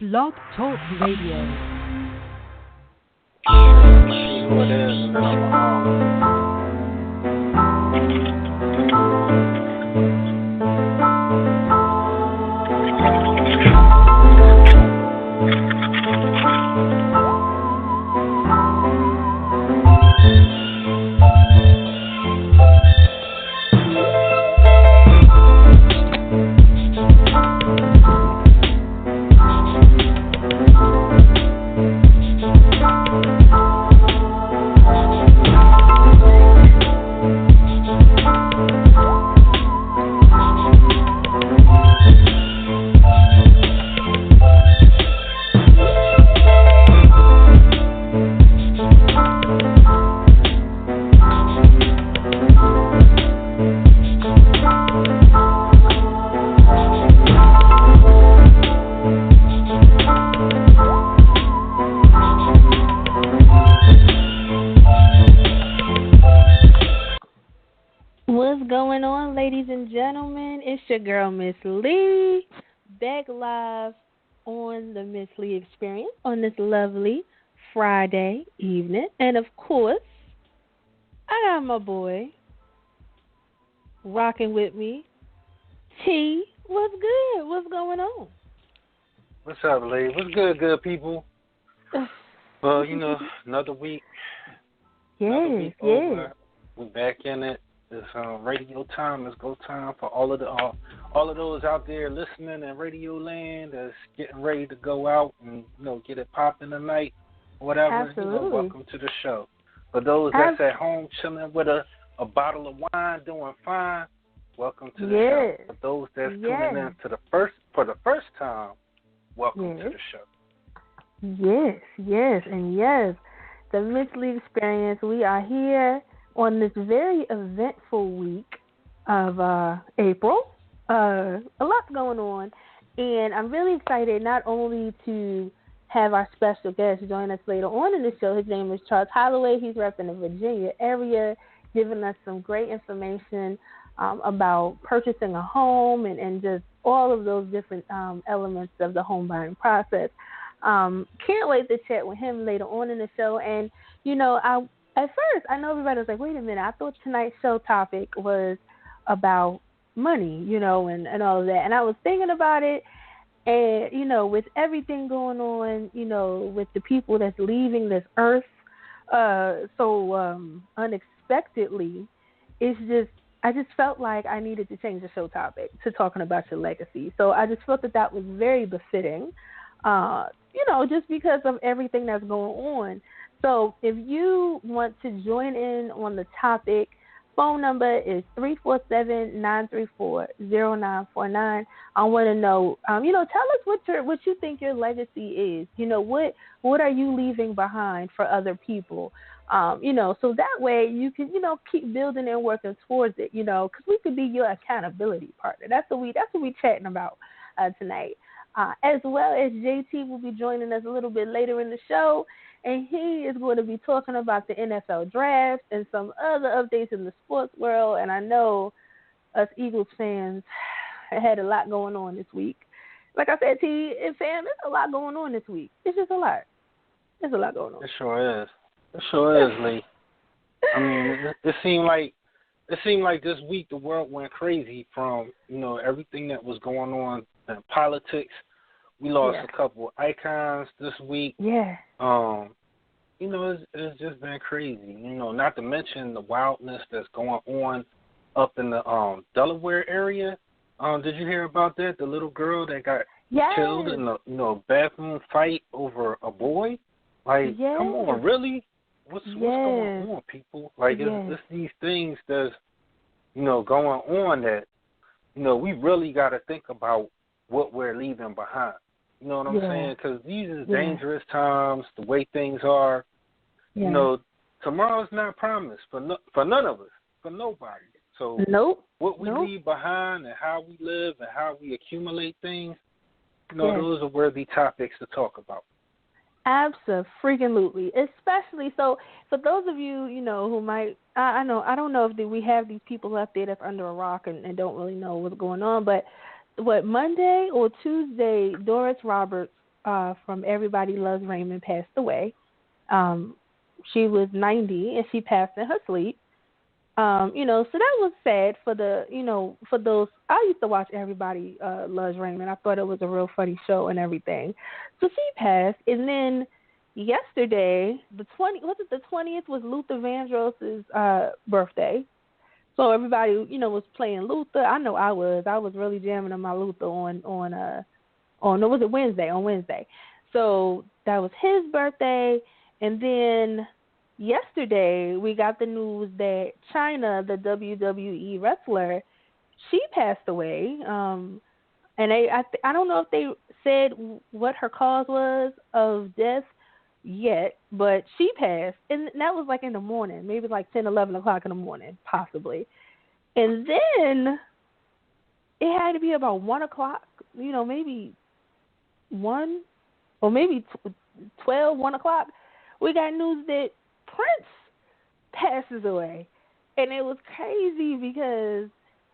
Blog Talk Radio. See who it is, and then your girl, Miss Lee, back live on the Miss Lee Experience on this lovely Friday evening. And, of course, I got my boy rocking with me. T, what's good? What's going on? what's up, Lee? What's good people? Well, another week. Yes. Over. We're back in it. It's radio time. It's go time for all of those out there listening in radio land that's getting ready to go out and get it popping tonight, whatever. Absolutely. Welcome to the show. For those that's at home chilling with a bottle of wine, doing fine, welcome to the show. For those that's tuning in for the first time, welcome to the show. Yes, the Miss Lee Experience. We are here on this very eventful week of April. A lot going on, and I'm really excited not only to have our special guest join us later on in the show. His name is Charles Holloway. He's repping the Virginia area, giving us some great information about purchasing a home and just all of those different elements of the home buying process. Can't wait to chat with him later on in the show. And, at first, I know everybody was like, wait a minute, I thought tonight's show topic was about money, and all of that. And I was thinking about it, and, with everything going on, with the people that's leaving this earth so unexpectedly, I just felt like I needed to change the show topic to talking about your legacy. So I just felt that was very befitting, just because of everything that's going on. So if you want to join in on the topic, phone number is 347-934-0949. I want to know, tell us what you think your legacy is. What are you leaving behind for other people? So that way you can, keep building and working towards it, because we could be your accountability partner. That's what we chatting about tonight. As well as JT will be joining us a little bit later in the show. And he is going to be talking about the NFL draft and some other updates in the sports world. And I know us Eagles fans had a lot going on this week. Like I said, T and fam, there's a lot going on this week. It's just a lot. There's a lot going on. It sure is. Lee. I mean, it seemed like this week the world went crazy from, everything that was going on in politics. We lost a couple of icons this week. Yeah. It's just been crazy. Not to mention the wildness that's going on up in the Delaware area. Did you hear about that? The little girl that got killed in a bathroom fight over a boy. Like, come on, really? What's going on, people? Like, it's these things that's going on that we really got to think about what we're leaving behind. You know what I'm saying? Because these are dangerous times, the way things are. Tomorrow's not promised for none of us, for nobody. So what we leave behind and how we live and how we accumulate things, those are worthy topics to talk about. Absolutely. Especially so for those of you, who might, I don't know if we have these people out there that's under a rock and don't really know what's going on, but Monday or Tuesday, Doris Roberts from Everybody Loves Raymond passed away. She was 90 and she passed in her sleep. So that was sad for for those. I used to watch Everybody Loves Raymond. I thought it was a real funny show and everything. So she passed, and then yesterday, the 20th was Luther Vandross's birthday. So everybody, was playing Luther. I know I was really jamming on my Luther was it Wednesday? On Wednesday. So that was his birthday, and then yesterday we got the news that China, the WWE wrestler, she passed away. And I don't know if they said what her cause was of death yet, but she passed, and that was like in the morning, maybe like 10, 11 o'clock in the morning, possibly. And then it had to be about 1 o'clock, maybe 1 or maybe 12, 1 o'clock. We got news that Prince passes away, and it was crazy because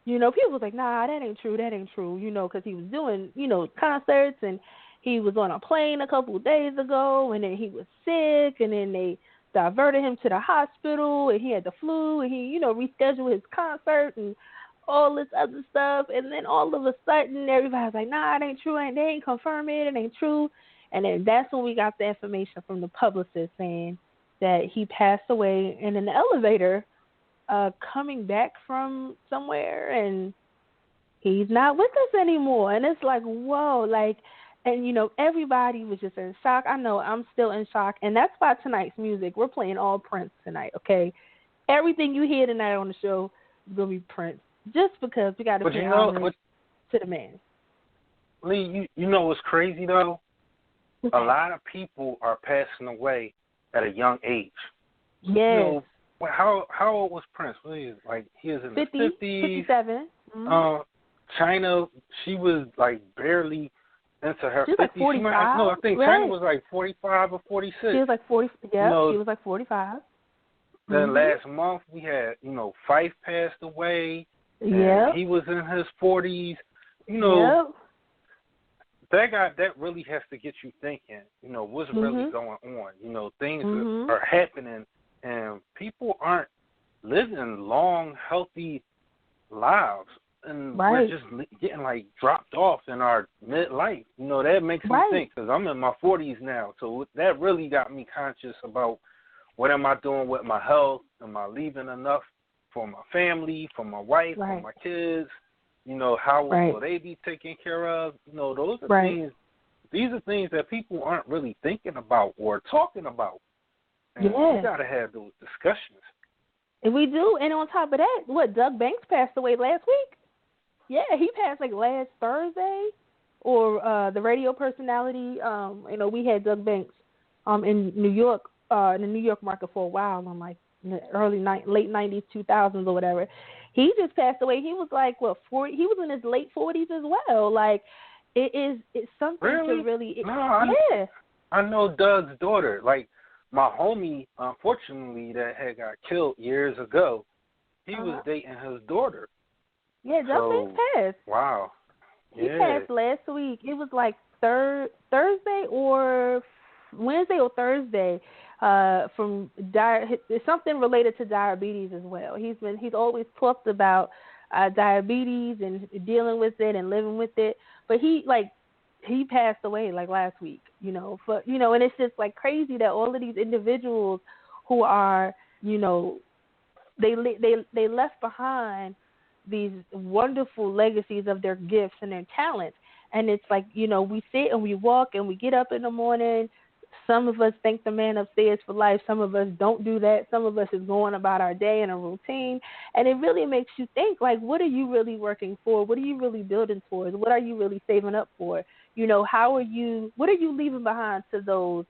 people was like, nah, that ain't true, because he was doing concerts, and he was on a plane a couple of days ago, and then he was sick, and then they diverted him to the hospital, and he had the flu, and he rescheduled his concert and all this other stuff, and then all of a sudden everybody's like, nah, it ain't true, they ain't confirm it ain't true. And then that's when we got the information from the publicist saying that he passed away in an elevator coming back from somewhere, and he's not with us anymore. And it's like, whoa, and everybody was just in shock. I know I'm still in shock, and that's why tonight's music, we're playing all Prince tonight, okay? Everything you hear tonight on the show is going to be Prince, just because we got to pay homage to the man. Lee, you know what's crazy, though? Okay. A lot of people are passing away at a young age. Yes. How old was Prince? He was in 50, his 50s. 57. Mm-hmm. China, she was barely into her 50s. Like 45. I think China was 45 or 46. She was 40. Yeah, she was 45. Then last month we had, Fife passed away. Yeah. He was in his 40s. That really has to get you thinking, what's really going on. Things are happening, and people aren't living long, healthy lives. And we're just getting, dropped off in our midlife. That makes me think, because I'm in my 40s now. So that really got me conscious about what am I doing with my health? Am I leaving enough for my family, for my wife, for my kids? How will they be taken care of? Those are things. These are things that people aren't really thinking about or talking about. And we got to have those discussions. And we do. And on top of that, Doug Banks passed away last week? Yeah, he passed last Thursday. Or the radio personality. We had Doug Banks in New York, in the New York market for a while. I'm in the late 90s, 2000s or whatever. He just passed away. He was 40. He was in his late 40s as well. It's something to really. I know Doug's daughter. My homie, unfortunately, that had got killed years ago. He was dating his daughter. Yeah, Doug Banks passed. Wow. He passed last week. It was Thursday or Wednesday or Thursday. From it's something related to diabetes as well. He's always talked about diabetes and dealing with it and living with it. But he passed away last week. And it's just crazy that all of these individuals who are they left behind these wonderful legacies of their gifts and their talents. And it's we sit and we walk and we get up in the morning. Some of us thank the man upstairs for life. Some of us don't do that. Some of us is going about our day in a routine. And it really makes you think, what are you really working for? What are you really building towards? What are you really saving up for? What are you leaving behind to those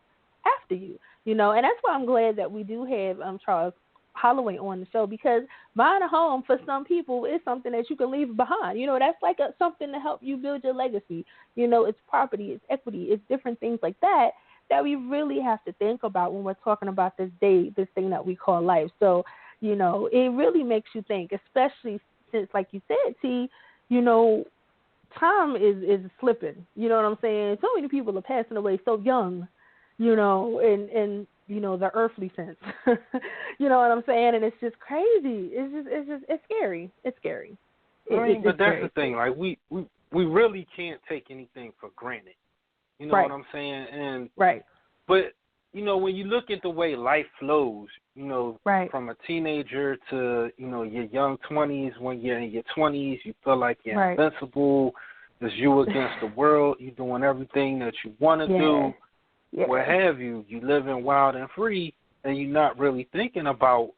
after you? And that's why I'm glad that we do have Charles Holloway on the show, because buying a home for some people is something that you can leave behind. That's something to help you build your legacy. It's property, it's equity, it's different things like that we really have to think about when we're talking about this thing that we call life. So, it really makes you think, especially since, like you said, T, time is slipping. You know what I'm saying? So many people are passing away so young, and the earthly sense. You know what I'm saying? And it's just crazy. It's scary. It's scary. But that's the thing. Like we really can't take anything for granted. You know what I'm saying? And but when you look at the way life flows, from a teenager to your young 20s, when you're in your 20s, you feel like you're invincible. It's you against the world. You're doing everything that you want to do. What have you. You living wild and free, and you're not really thinking about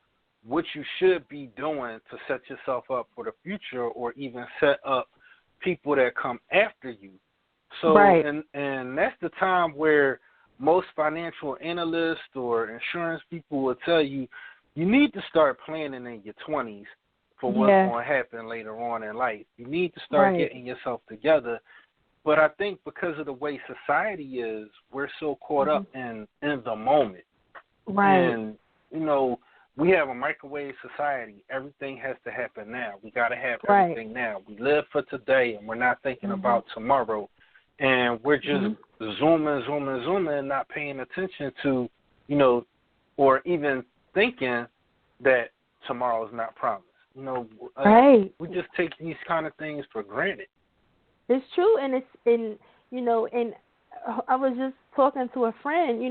what you should be doing to set yourself up for the future, or even set up people that come after you. So, and that's the time where most financial analysts or insurance people will tell you, you need to start planning in your 20s for what's going to happen later on in life. You need to start getting yourself together. But I think because of the way society is, we're so caught up in the moment. And, we have a microwave society. Everything has to happen now. We got to have everything now. We live for today, and we're not thinking about tomorrow. And we're just zooming, and not paying attention to, or even thinking that tomorrow is not promised. We just take these kind of things for granted. It's true, and and I was just talking to a friend.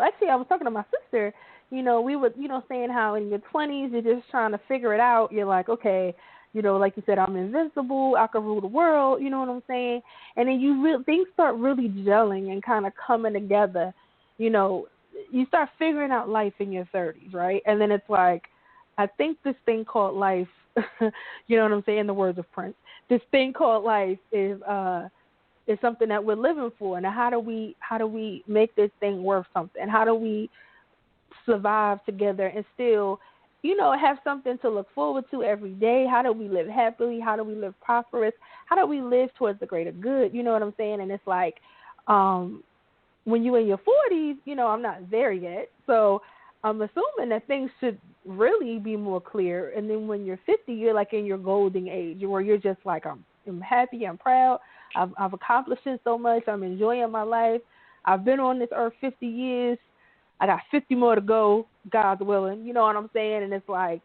Actually, I was talking to my sister. We were, saying how in your 20s you're just trying to figure it out. You're like, okay, like you said, I'm invincible. I can rule the world. You know what I'm saying? And then things start really gelling and kind of coming together. You start figuring out life in your 30s, right? And then it's like, I think this thing called life, you know what I'm saying? In the words of Prince, this thing called life is something that we're living for. Now, how do we make this thing worth something? How do we survive together and still, have something to look forward to every day? How do we live happily? How do we live prosperous? How do we live towards the greater good? You know what I'm saying? And it's like, when you're in your 40s, I'm not there yet. So I'm assuming that things should really be more clear. And then when you're 50, you're like in your golden age where you're just like, I'm happy, I'm proud, I've accomplished so much, I'm enjoying my life. I've been on this earth 50 years. I got 50 more to go, God's willing. You know what I'm saying? And it's like,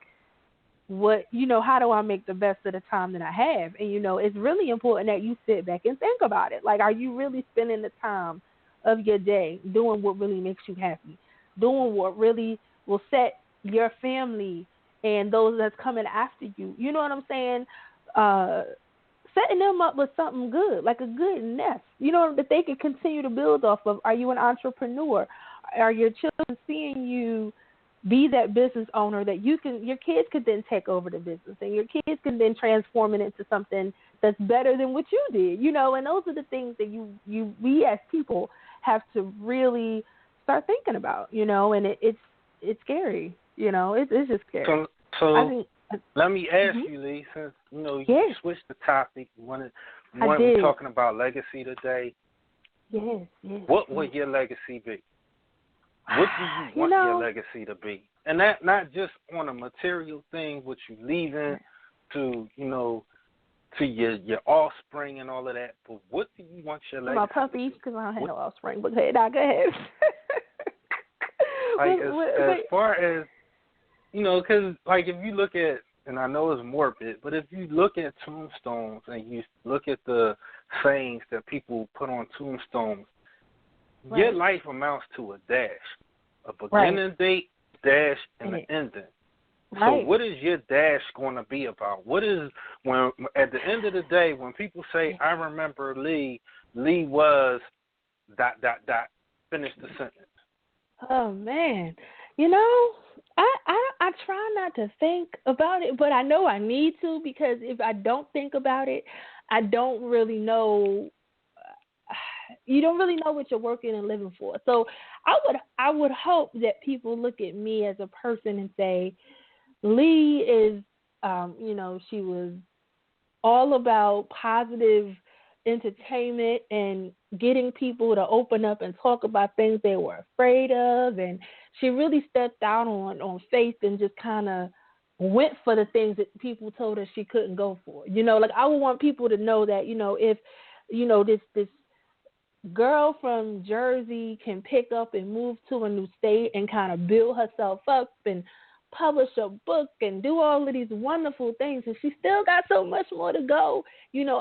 how do I make the best of the time that I have? And, it's really important that you sit back and think about it. Like, are you really spending the time of your day doing what really makes you happy, doing what really will set your family and those that's coming after you, you know what I'm saying, setting them up with something good, like a good nest, that they can continue to build off of? Are you an entrepreneur? Are your children seeing you be that business owner that your kids could then take over the business, and your kids can then transform it into something that's better than what you did, and those are the things that we as people have to really start thinking about, and it's scary, it's just scary. So let me ask you, Lee, since you switched the topic, you wanted to be talking about legacy today. Yes. What would your legacy be? What do you want your legacy to be? And that not just on a material thing, what you leaving to, to your offspring and all of that, but what do you want your legacy? My puppies, because I don't have no offspring. But hey, now go ahead. As far as, because like if you look at, and I know it's morbid, but if you look at tombstones and you look at the sayings that people put on tombstones, your life amounts to a dash, a beginning date, dash, and an ending. So what is your dash going to be about? What is, when at the end of the day, when people say, I remember Lee was ... finish the sentence. Oh, man. I try not to think about it, but I know I need to, because if I don't think about it, I don't really know. You don't really know what you're working and living for. So I would hope that people look at me as a person and say, Lee is, she was all about positive entertainment and getting people to open up and talk about things they were afraid of. And she really stepped out on faith and just kind of went for the things that people told her she couldn't go for. You know, like I would want people to know that, if, this girl from Jersey can pick up and move to a new state and kind of build herself up and publish a book and do all of these wonderful things, and she still got so much more to go.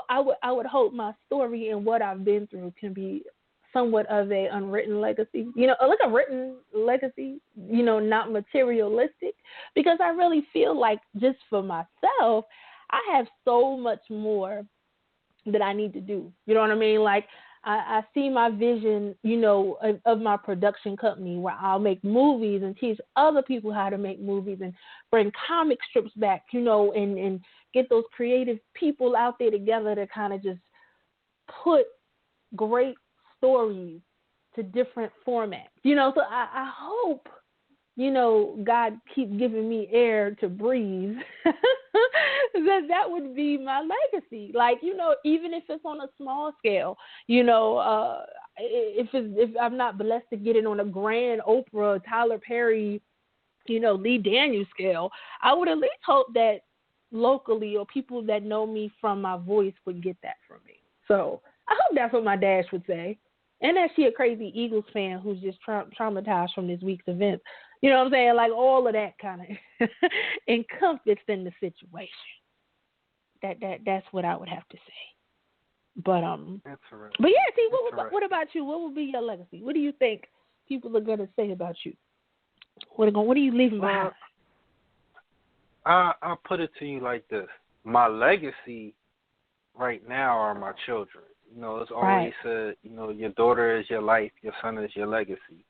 I would hope my story and what I've been through can be somewhat of a unwritten legacy, like a written legacy, not materialistic, because I really feel like just for myself, I have so much more that I need to do. You know what I mean? Like I see my vision, of my production company where I'll make movies and teach other people how to make movies and bring comic strips back, and get those creative people out there together to kind of just put great stories to different formats. So I hope, God keep giving me air to breathe, that would be my legacy. Like, even if it's on a small scale, if I'm not blessed to get it on a grand Oprah, Tyler Perry, Lee Daniels scale, I would at least hope that locally or people that know me from my voice would get that from me. So I hope that's what my dash would say. And that she a crazy Eagles fan who's just traumatized from this week's events. You know what I'm saying? Like all of that kind of encompassed in the situation. That's what I would have to say. But That's right. But yeah, T, what about you? What will be your legacy? What do you think people are gonna say about you? What are you leaving behind? I'll put it to you like this: my legacy right now are my children. It's always said, your daughter is your life, your son is your legacy.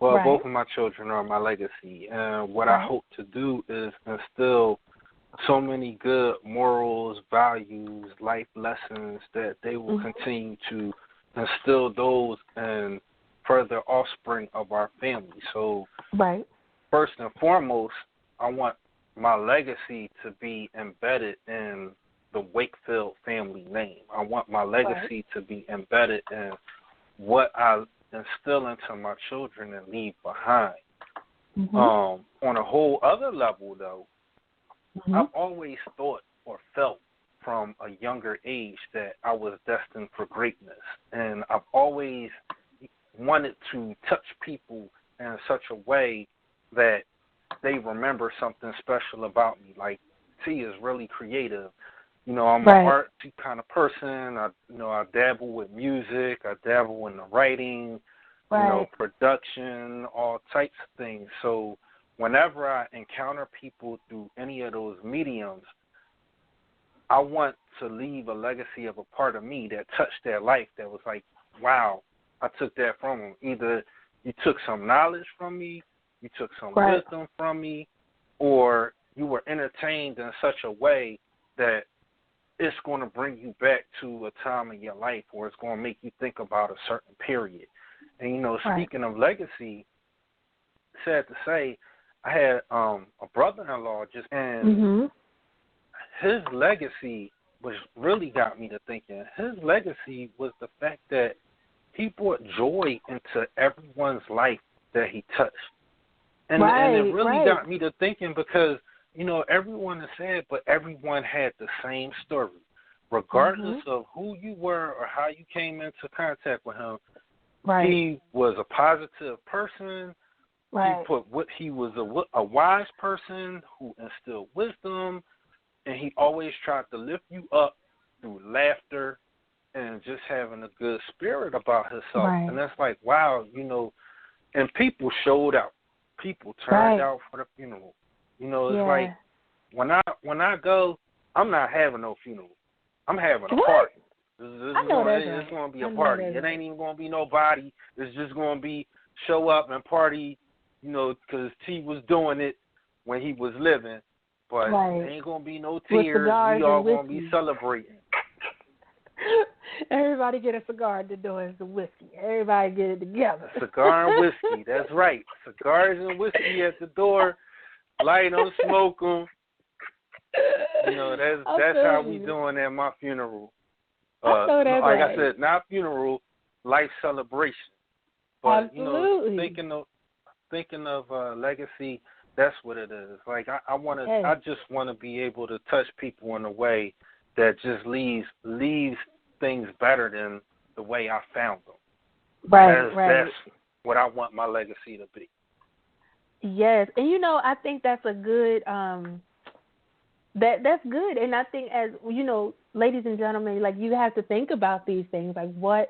Well, both of my children are my legacy. And what I hope to do is instill so many good morals, values, life lessons that they will continue to instill those in further offspring of our family. So first and foremost, I want my legacy to be embedded in the Wakefield family name. I want my legacy to be embedded in what I instill into my children and leave behind. On a whole other level, though, I've always thought or felt from a younger age that I was destined for greatness. And I've always wanted to touch people in such a way that they remember something special about me. Like, T is really creative. I'm an artsy kind of person. I dabble with music. I dabble in the writing, production, all types of things. So whenever I encounter people through any of those mediums, I want to leave a legacy of a part of me that touched their life that was like, wow, I took that from them. Either you took some knowledge from me, you took some wisdom from me, or you were entertained in such a way that it's going to bring you back to a time in your life where it's going to make you think about a certain period. And, speaking of legacy, sad to say, I had a brother-in-law and his legacy, which really got me to thinking, his legacy was the fact that he brought joy into everyone's life that he touched. And it really got me to thinking because, everyone is sad, but everyone had the same story. Regardless of who you were or how you came into contact with him, he was a positive person. He was a wise person who instilled wisdom, and he always tried to lift you up through laughter and just having a good spirit about himself. And that's like, wow, and people showed out. People turned out for the funeral. It's like when I go, I'm not having no funeral. I'm having a party. It's going to be a party. It ain't even going to be nobody. It's just going to be show up and party, because T was doing it when he was living. But there ain't going to be no tears. We all going to be celebrating. Everybody get a cigar at the door and some whiskey. Everybody get it together. Cigar and whiskey. That's right. Cigars and whiskey at the door. Light them, smoke them. That's how we doing at my funeral. Like I said, not funeral, life celebration. But absolutely. Thinking of legacy, That's what it is. Like I just want to be able to touch people in a way that just leaves things better than the way I found them. Right. That's what I want my legacy to be. Yes, and I think that's a good that's good, and I think, as ladies and gentlemen, like, you have to think about these things, like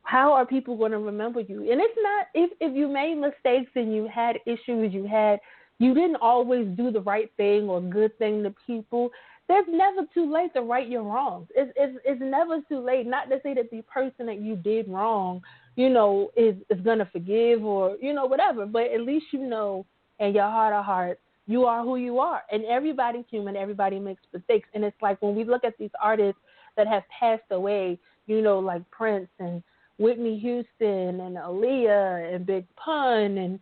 how are people going to remember you? And it's not if you made mistakes and you had issues, you didn't always do the right thing or good thing to people. There's never too late to right your wrongs. It's never too late. Not to say that the person that you did wrong, is gonna forgive or whatever. But at least in your heart of hearts, you are who you are. And everybody's human. Everybody makes mistakes. And it's like when we look at these artists that have passed away, like Prince and Whitney Houston and Aaliyah and Big Pun and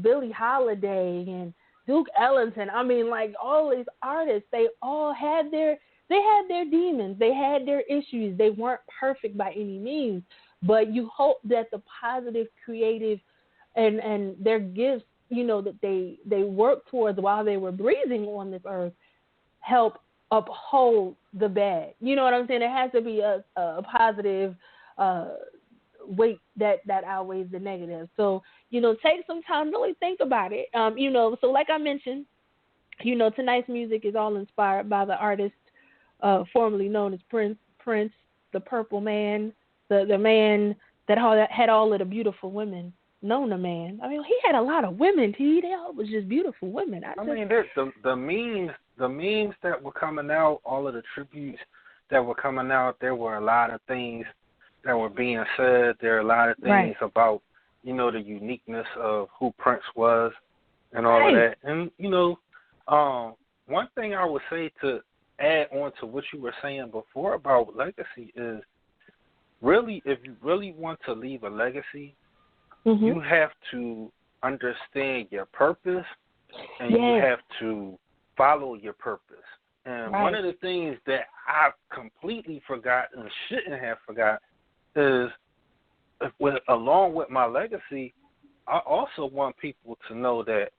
Billie Holiday and Duke Ellington. I mean, like, all these artists, they all had their demons. They had their issues. They weren't perfect by any means. But you hope that the positive, creative, and their gifts, that they worked towards while they were breathing on this earth, help uphold the bad. You know what I'm saying? There has to be a positive weight that outweighs the negative. So, take some time, really think about it. So like I mentioned, tonight's music is all inspired by the artist formerly known as Prince, the Purple Man, the man that had all of the beautiful women known a man. I mean, he had a lot of women, they all was just beautiful women. I mean, the memes that were coming out, all of the tributes that were coming out, there were a lot of things that were being said. There are a lot of things about, the uniqueness of who Prince was and all of that. And, one thing I would say to add on to what you were saying before about legacy is, really, if you really want to leave a legacy, you have to understand your purpose, and you have to follow your purpose. And one of the things that I completely forgot and shouldn't have forgot is, along with my legacy, I also want people to know that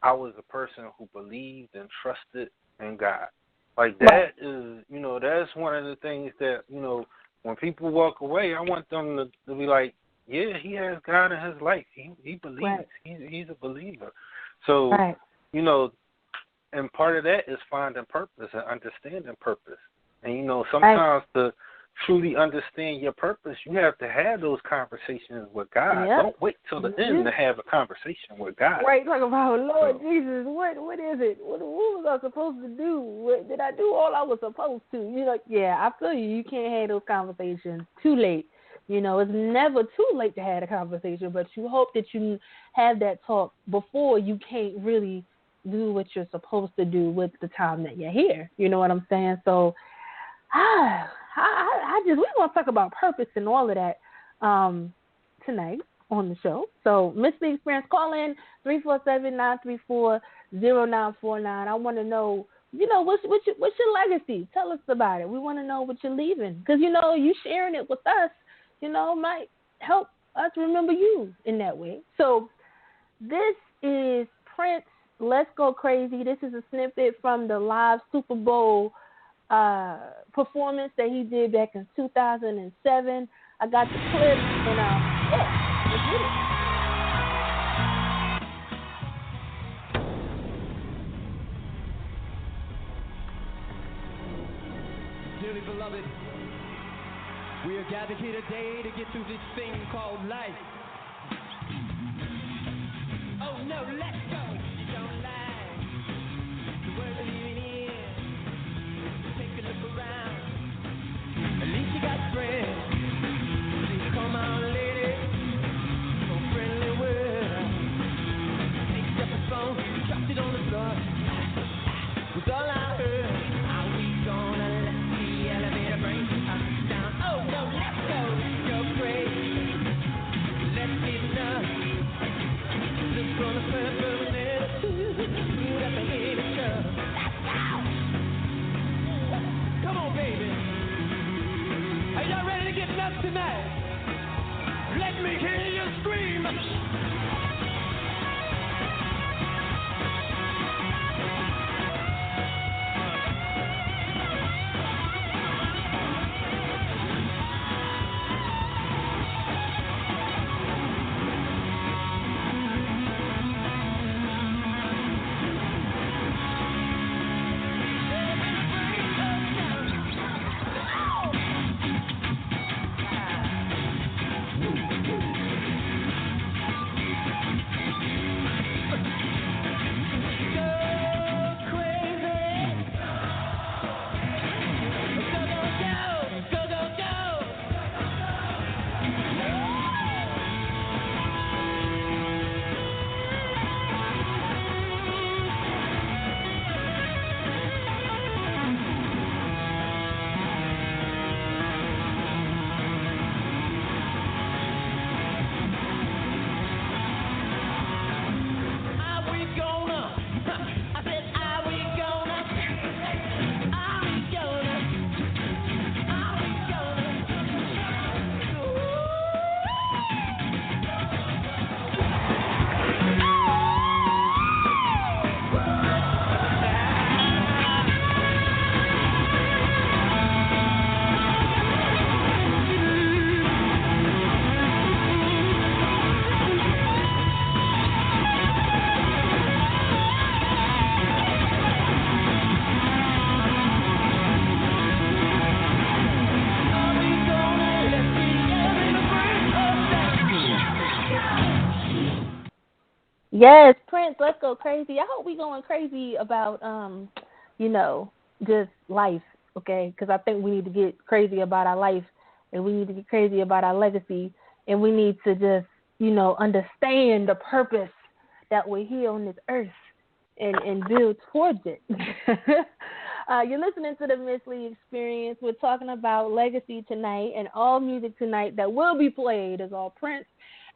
I was a person who believed and trusted in God. Like, that is, that's one of the things that, when people walk away, I want them to be like, yeah, he has God in his life. He believes. Right. He's a believer. So, and part of that is finding purpose and understanding purpose. And, sometimes to truly understand your purpose, you have to have those conversations with God. Yep. Don't wait till the end to have a conversation with God. Right, talk about, Lord Jesus, what is it? What was I supposed to do? Did I do all I was supposed to? I feel you. You can't have those conversations too late. It's never too late to have a conversation, but you hope that you have that talk before you can't really do what you're supposed to do with the time that you're here. You know what I'm saying? So, we want to talk about purpose and all of that tonight on the show. So, Misslee Experience, call in 347-934-0949. I want to know, what's your legacy? Tell us about it. We want to know what you're leaving, because you sharing it with us, might help us remember you in that way. So, this is Prince, Let's Go Crazy. This is a snippet from the live Super Bowl performance that he did back in 2007. I got the clip, and let's get it. Dearly beloved, we are gathered here today to get through this thing called life. Oh no, let's go. You don't lie. The world we're living in. Take a look around. At least you got friends. Please come on, lady. So friendly word. Picked up the phone, dropped it on the floor. Was all I heard. Are we gonna let the elevator bring us down? Oh no, let's go crazy. Let's get nuts. Look on the permanent. Put up a head of stuff. Let's go. Come on, baby. Are y'all ready to get nuts tonight? Let me hear you scream. Yes, Prince, let's go crazy. I hope we going crazy about just life, okay? Because I think we need to get crazy about our life, and we need to get crazy about our legacy, and we need to just understand the purpose that we're here on this earth and build towards it. You're listening to the Miss Lee Experience. We're talking about legacy tonight, and all music tonight that will be played is all Prince.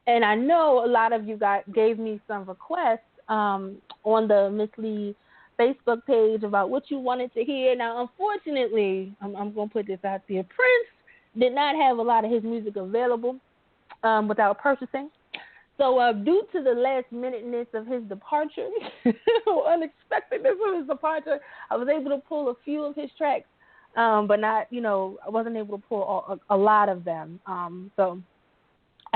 And I know a lot of you gave me some requests on the Miss Lee Facebook page about what you wanted to hear. Now, unfortunately, I'm going to put this out there. Prince did not have a lot of his music available without purchasing. So due to the last-minuteness of his departure, unexpectedness of his departure, I was able to pull a few of his tracks, but not, I wasn't able to pull a lot of them. So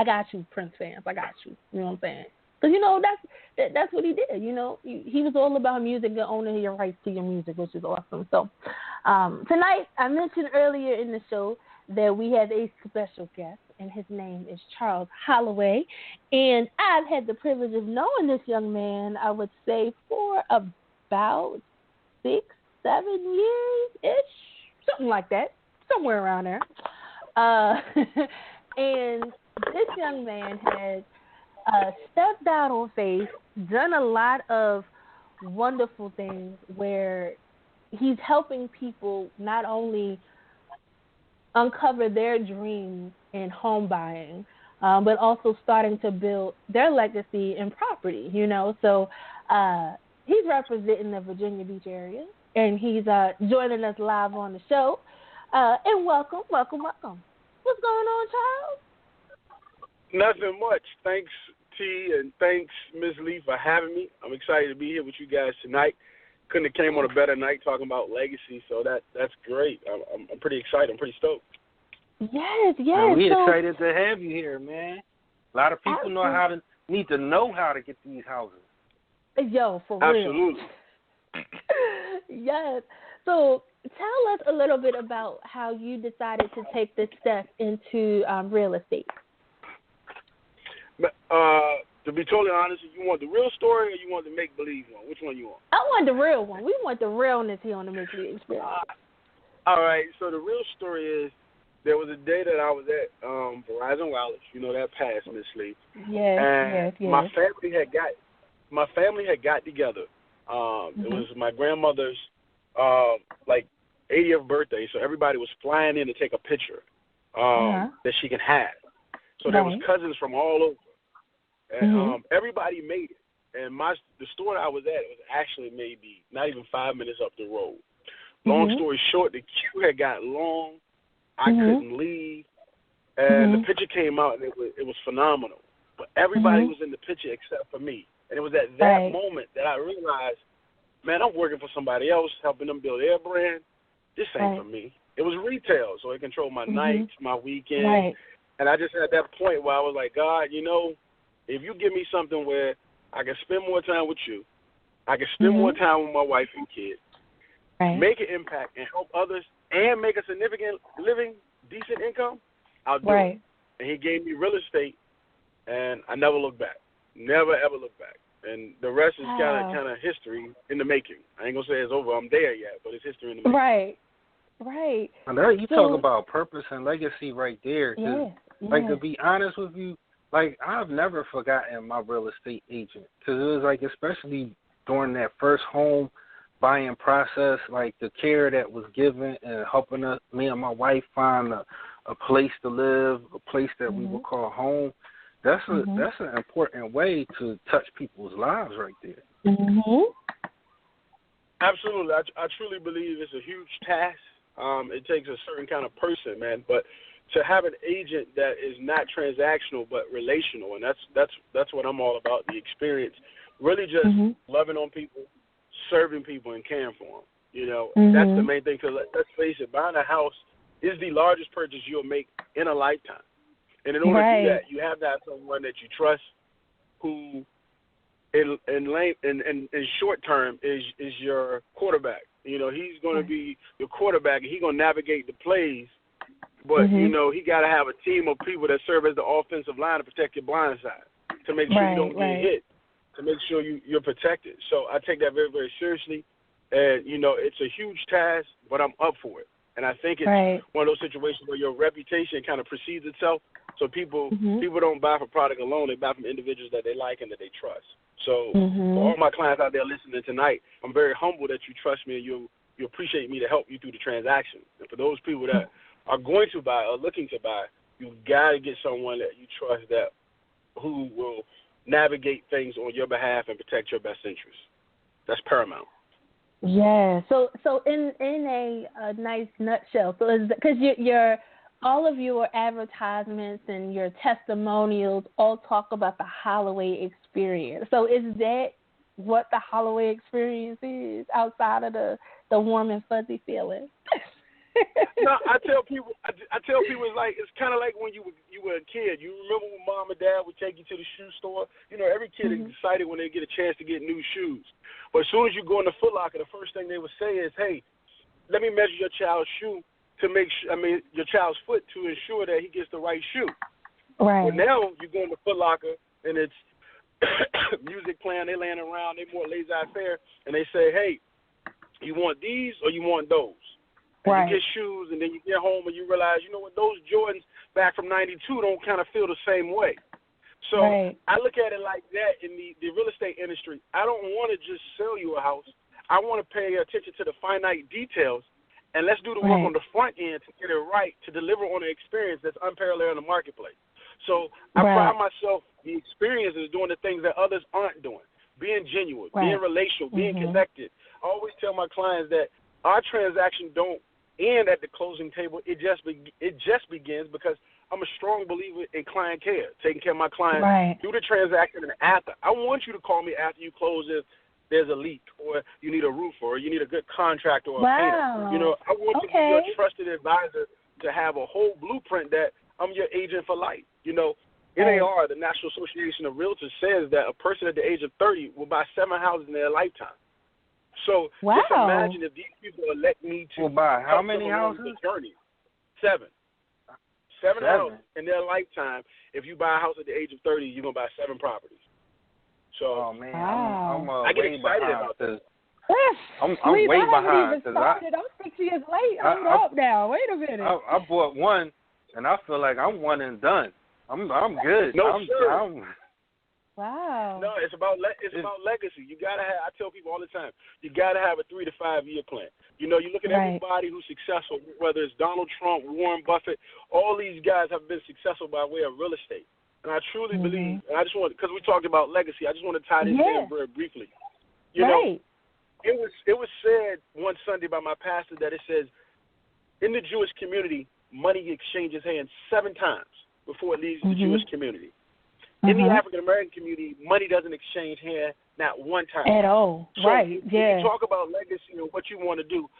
I got you, Prince fans. I got you. You know what I'm saying? Because, that's what he did. He was all about music and owning your rights to your music, which is awesome. So tonight, I mentioned earlier in the show that we have a special guest, and his name is Charles Holloway. And I've had the privilege of knowing this young man, I would say, for about 6-7 years-ish, something like that, somewhere around there. And this young man has stepped out on faith, done a lot of wonderful things where he's helping people not only uncover their dreams in home buying, but also starting to build their legacy in property, So he's representing the Virginia Beach area, and he's joining us live on the show. And welcome. What's going on, Charles? Nothing much. Thanks, T, and thanks, Ms. Lee, for having me. I'm excited to be here with you guys tonight. Couldn't have came on a better night talking about legacy, so that's great. I'm pretty excited. I'm pretty stoked. Yes. We're excited to have you here, man. A lot of people need to know how to get these houses. Yo, for real. Absolutely. Yes. So tell us a little bit about how you decided to take this step into real estate. To be totally honest, you want the real story or you want the make-believe one? Which one you want? I want the real one. We want the realness here on the Miss Lee Experience. All right. So the real story is there was a day that I was at Verizon Wireless. You know that passed, Miss Lee. Yes. My family had got together. It was my grandmother's 80th birthday, so everybody was flying in to take a picture that she can have. So there was cousins from all over. And everybody made it. And the store that I was at was actually maybe not even 5 minutes up the road. Long story short, the queue had got long. I couldn't leave. And the picture came out, and it was phenomenal. But everybody was in the picture except for me. And it was at that moment that I realized, man, I'm working for somebody else, helping them build their brand. This ain't for me. It was retail, so it controlled my nights, my weekends. Right. And I just had that point where I was like, God, if you give me something where I can spend more time with you, I can spend more time with my wife and kids, make an impact and help others, and make a significant living, decent income, I'll do it. And he gave me real estate, and I never looked back. Never, ever looked back. And the rest is kind of history in the making. I ain't going to say it's over. I'm there yet, but it's history in the making. Right. And there you talk about purpose and legacy right there. To be honest with you, I've never forgotten my real estate agent, because it was especially during that first home buying process, the care that was given and helping me and my wife find a place to live, a place that we would call home. That's an important way to touch people's lives right there. Absolutely. I truly believe it's a huge task. It takes a certain kind of person, man, but to have an agent that is not transactional but relational, and that's what I'm all about, the experience, really just loving on people, serving people, and caring for them. That's the main thing, because let's face it, buying a house is the largest purchase you'll make in a lifetime. And in order to do that, you have to have someone that you trust who in short term is your quarterback. He's going to be your quarterback, and he's going to navigate the plays. But, he got to have a team of people that serve as the offensive line to protect your blind side, to make sure you don't get hit. to make sure you're protected. So I take that very, very seriously. And, it's a huge task, but I'm up for it. And I think it's one of those situations where your reputation kind of precedes itself. So people don't buy from product alone. They buy from individuals that they like and that they trust. So for all my clients out there listening tonight, I'm very humble that you trust me and you appreciate me to help you through the transaction. And for those people that are going to buy or looking to buy, you got to get someone that you trust who will navigate things on your behalf and protect your best interests. That's paramount. Yeah. So in a nice nutshell, so is because your all of your advertisements and your testimonials all talk about the Holloway experience. So is that what the Holloway experience is outside of the warm and fuzzy feeling? No, I tell people it's kind of like when you were a kid. You remember when mom and dad would take you to the shoe store? Every kid is excited when they get a chance to get new shoes. But as soon as you go in the Foot Locker, the first thing they would say is, "Hey, let me measure your child's shoe your child's foot to ensure that he gets the right shoe." Right. Well, now you go in the Foot Locker and it's music playing. They laying around. They more laissez-faire, and they say, "Hey, you want these or you want those?" And you get shoes, and then you get home and you realize, those Jordans back from '92 don't kind of feel the same way. So I look at it like that in the real estate industry. I don't want to just sell you a house. I want to pay attention to the finite details, and let's do the work on the front end to get it right, to deliver on an experience that's unparalleled in the marketplace. So I pride myself, the experience is doing the things that others aren't doing, being genuine, being relational, being connected. I always tell my clients that our transaction don't end at the closing table. It just begins because I'm a strong believer in client care, taking care of my clients through the transaction and after. I want you to call me after you close if there's a leak or you need a roofer or you need a good contractor or a painter. I want you to be your trusted advisor to have a whole blueprint that I'm your agent for life. NAR, the National Association of Realtors, says that a person at the age of 30 will buy 7 houses in their lifetime. So just imagine if these people elect me to buy how many houses? 7 houses in their lifetime. If you buy a house at the age of 30, you're going to buy 7 properties. So, I get excited about this. I'm way behind. I'm 6 years late. I'm up now. Wait a minute. I bought one, and I feel like I'm one and done. I'm good. Wow. No, it's about legacy. You gotta have. I tell people all the time, you gotta have a 3 to 5 year plan. You look at everybody who's successful, whether it's Donald Trump, Warren Buffett. All these guys have been successful by way of real estate. And I truly believe. And I just want, because we talked about legacy, I just want to tie this in very briefly. You know, it was said one Sunday by my pastor that it says, in the Jewish community, money exchanges hands 7 times before it leaves the Jewish community. In the African American community, money doesn't exchange hands not one time at all. So when you talk about legacy and what you want to do,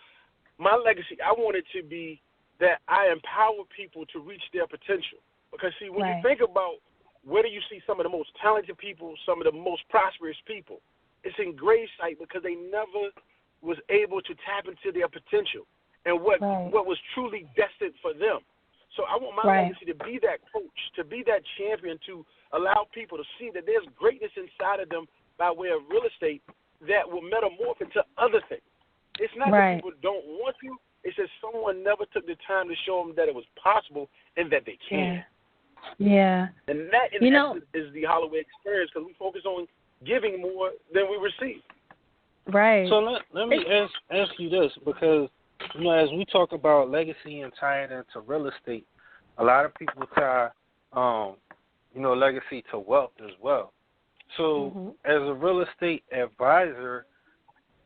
my legacy, I want it to be that I empower people to reach their potential. Because see, when you think about where do you see some of the most talented people, some of the most prosperous people, it's in grave sight because they never was able to tap into their potential and what was truly destined for them. So I want my legacy to be that coach, to be that champion, to allow people to see that there's greatness inside of them by way of real estate that will metamorph into other things. It's not that people don't want to. It's that someone never took the time to show them that it was possible and that they can. Yeah. And that is the Holloway experience, because we focus on giving more than we receive. Right. So let me ask you this, because as we talk about legacy and tie it into real estate, a lot of people tie legacy to wealth as well. So as a real estate advisor,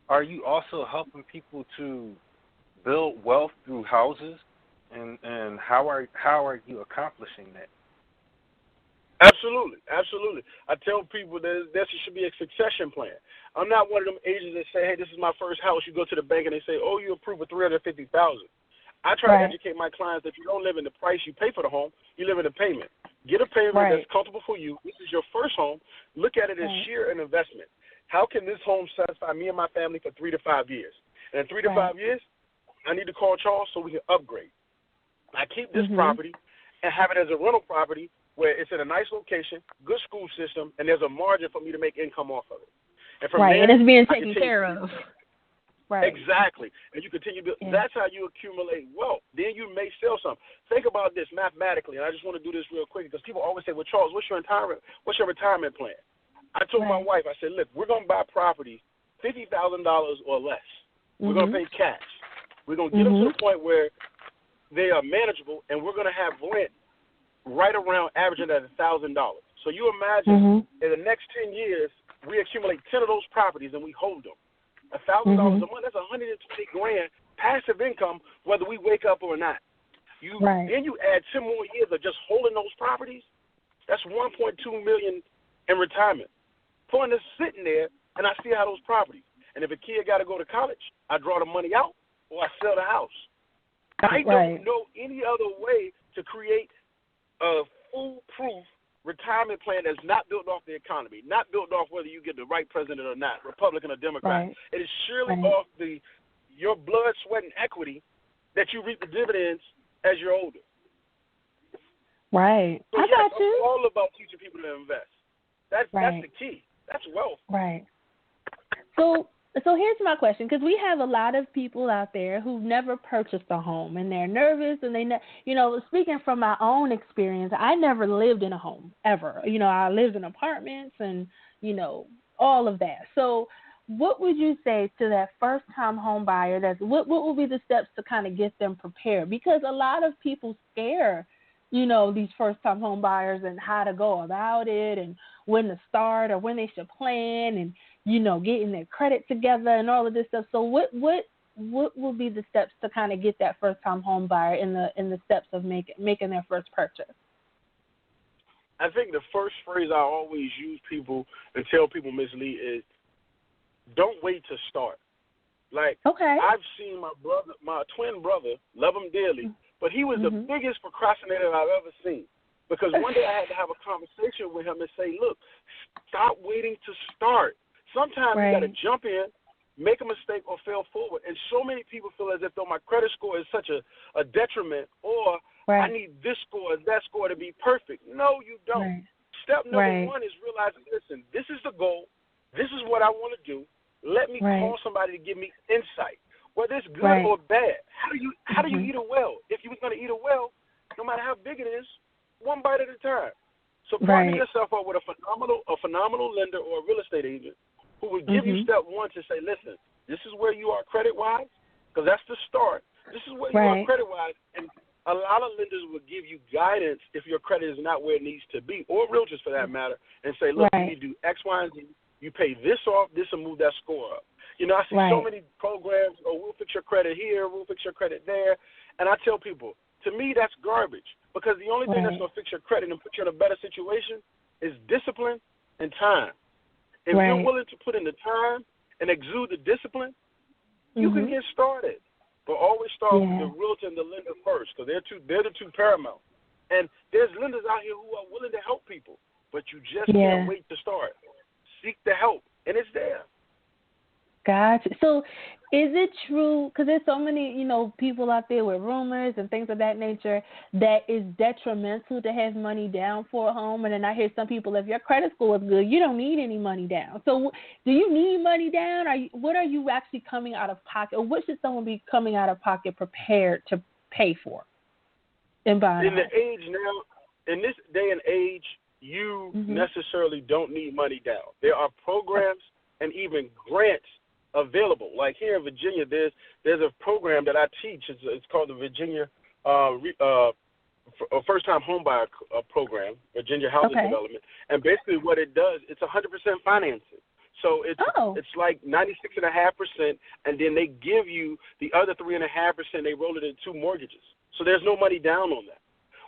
are you also helping people to build wealth through houses, and how are you accomplishing that? Absolutely. I tell people that there should be a succession plan. I'm not one of them agents that say, hey, this is my first house. You go to the bank and they say, oh, you approve of $350,000. I try to educate my clients that you don't live in the price you pay for the home, you live in the payment. Get a payment that's comfortable for you. This is your first home. Look at it as sheer an investment. How can this home satisfy me and my family for 3 to 5 years? And in 3 to 5 years, I need to call Charles so we can upgrade. I keep this property and have it as a rental property where it's in a nice location, good school system, and there's a margin for me to make income off of it. And from right, there, and it's being taken care of. Right. Exactly. And you continue to, that's how you accumulate wealth. Then you may sell something. Think about this mathematically, and I just want to do this real quick because people always say, well, Charles, what's your retirement plan? I told my wife, I said, look, we're going to buy properties $50,000 or less. We're going to pay cash. We're going to get them to the point where they are manageable, and we're going to have rent right around averaging at $1,000. So you imagine in the next 10 years, we accumulate 10 of those properties and we hold them. $1,000 a month, that's $120,000 passive income, whether we wake up or not. Then you add 10 more years of just holding those properties. That's $1.2 million in retirement. Putting this sitting there, and I still have those properties. And if a kid got to go to college, I draw the money out or I sell the house. I don't know any other way to create a foolproof retirement plan that's not built off the economy, not built off whether you get the right president or not, Republican or Democrat. It is surely off your blood, sweat, and equity that you reap the dividends as you're older. Right. So I got you. It's all about teaching people to invest. That's the key. That's wealth. Right. So here's my question, because we have a lot of people out there who've never purchased a home, and they're nervous, and speaking from my own experience, I never lived in a home ever. I lived in apartments and, all of that. So what would you say to that first-time home buyer? What would be the steps to kind of get them prepared? Because a lot of people scare, these first-time home buyers and how to go about it and when to start or when they should plan and, getting their credit together and all of this stuff. So what will be the steps to kind of get that first-time home buyer in the steps of making their first purchase? I think the first phrase I always use people and tell people, Ms. Lee, is don't wait to start. I've seen my twin brother, love him dearly, but he was the biggest procrastinator I've ever seen. Because one day I had to have a conversation with him and say, look, stop waiting to start. Sometimes you got to jump in, make a mistake, or fail forward. And so many people feel as if though my credit score is such a detriment, or I need this score or that score to be perfect. No, you don't. Step number one is realizing, listen, this is the goal. This is what I want to do. Let me call somebody to give me insight, whether it's good or bad. How do you eat a well? If you was going to eat a well, no matter how big it is, one bite at a time. So partner yourself up with a phenomenal lender or a real estate agent who will give you step one to say, listen, this is where you are credit-wise, because that's the start. This is where you are credit-wise, and a lot of lenders will give you guidance if your credit is not where it needs to be, or realtors for that matter, and say, look, you need to do X, Y, and Z. You pay this off, this will move that score up. I see so many programs, we'll fix your credit here, we'll fix your credit there, and I tell people, to me, that's garbage, because the only thing that's going to fix your credit and put you in a better situation is discipline and time. If you're willing to put in the time and exude the discipline, you can get started. But always start with the realtor and the lender first, because they're the two paramount. And there's lenders out here who are willing to help people, but you just can't wait to start. Seek the help, and it's there. Gotcha. So is it true, because there's so many, people out there with rumors and things of that nature, that is detrimental to have money down for a home? And then I hear some people, if your credit score is good, you don't need any money down. So do you need money down? What are you actually coming out of pocket, or what should someone be coming out of pocket prepared to pay for in buying? In this day and age, you necessarily don't need money down. There are programs and even grants available. Like here in Virginia, there's a program that I teach. It's called the Virginia First-Time Homebuyer Program, Virginia Housing Development. And basically what it does, it's 100% financing. So it's like 96.5%, and then they give you the other 3.5%. They roll it in 2 mortgages. So there's no money down on that.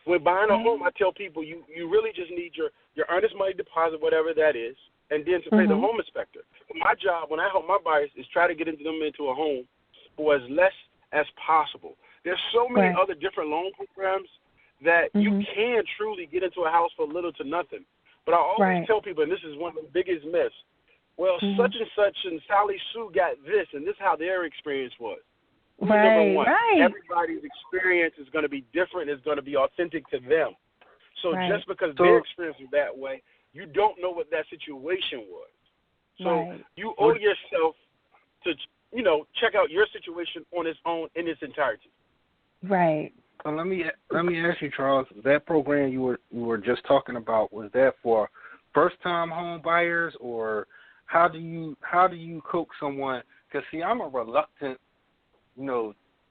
When buying a home, I tell people you really just need your earnest money deposit, whatever that is, and then to pay the home inspector. My job when I help my buyers is try to get them into a home for as less as possible. There's so many other different loan programs that you can truly get into a house for little to nothing. But I always tell people, and this is one of the biggest myths, well, such and such and Sally Sue got this, and this is how their experience was. Number one, everybody's experience is going to be different. It's going to be authentic to them. So just because their experience is that way, you don't know what that situation was. So you owe yourself to, check out your situation on its own in its entirety. Right. So let me ask you, Charles, that program you were just talking about, was that for first-time home buyers, or how do you coach someone? Because see, I'm a reluctant,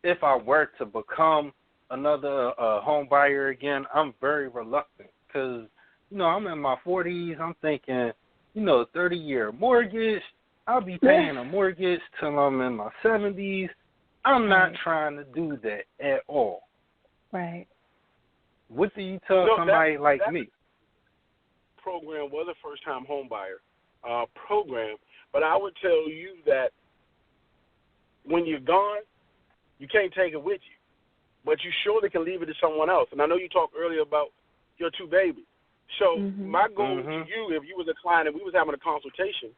if I were to become another home buyer again, I'm very reluctant because I'm in my 40s. I'm thinking, 30-year mortgage. I'll be paying a mortgage till I'm in my 70s. I'm not trying to do that at all. Right. What do you tell somebody like me? Program was a first-time home buyer program, but I would tell you that when you're gone, you can't take it with you, but you surely can leave it to someone else. And I know you talked earlier about your 2 babies. So my goal to you, if you was a client and we was having a consultation,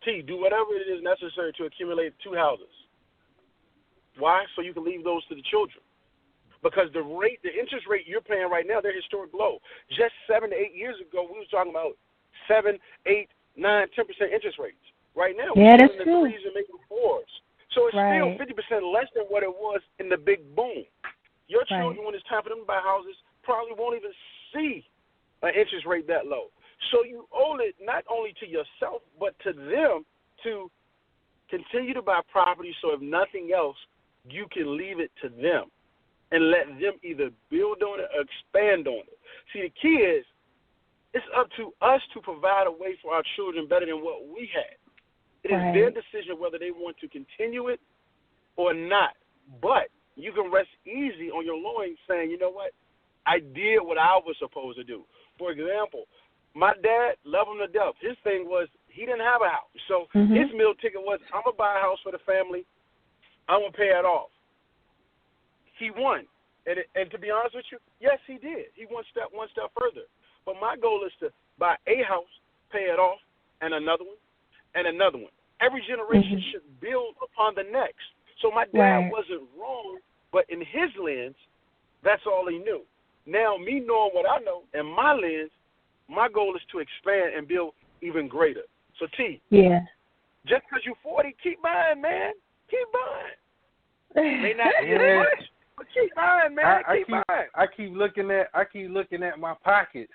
do whatever it is necessary to accumulate 2 houses. Why? So you can leave those to the children. Because the interest rate you're paying right now, they're historic low. Just 7 to 8 years ago, we was talking about 7, 8, 9, 10% interest rates. Right now, we're in the 3s and maybe 4s. So it's still 50% less than what it was in the big boom. Your children, when it's time for them to buy houses, probably won't even see an interest rate that low. So you owe it not only to yourself, but to them to continue to buy property, so if nothing else, you can leave it to them and let them either build on it or expand on it. See, the key is it's up to us to provide a way for our children better than what we had. It is their decision whether they want to continue it or not. But you can rest easy on your loins saying, you know what, I did what I was supposed to do. For example, my dad, loved him to death. His thing was he didn't have a house. So his meal ticket was, I'm going to buy a house for the family. I'm going to pay it off. He won. And to be honest with you, yes, he did. He went one step further. But my goal is to buy a house, pay it off, and another one, and another one. Every generation should build upon the next. So my dad wasn't wrong, but in his lens, that's all he knew. Now, me knowing what I know, in my lens, my goal is to expand and build even greater. So, just because you're 40, keep buying, man. Keep buying. May not be much, but keep buying, man. Keep buying. I keep looking at my pockets.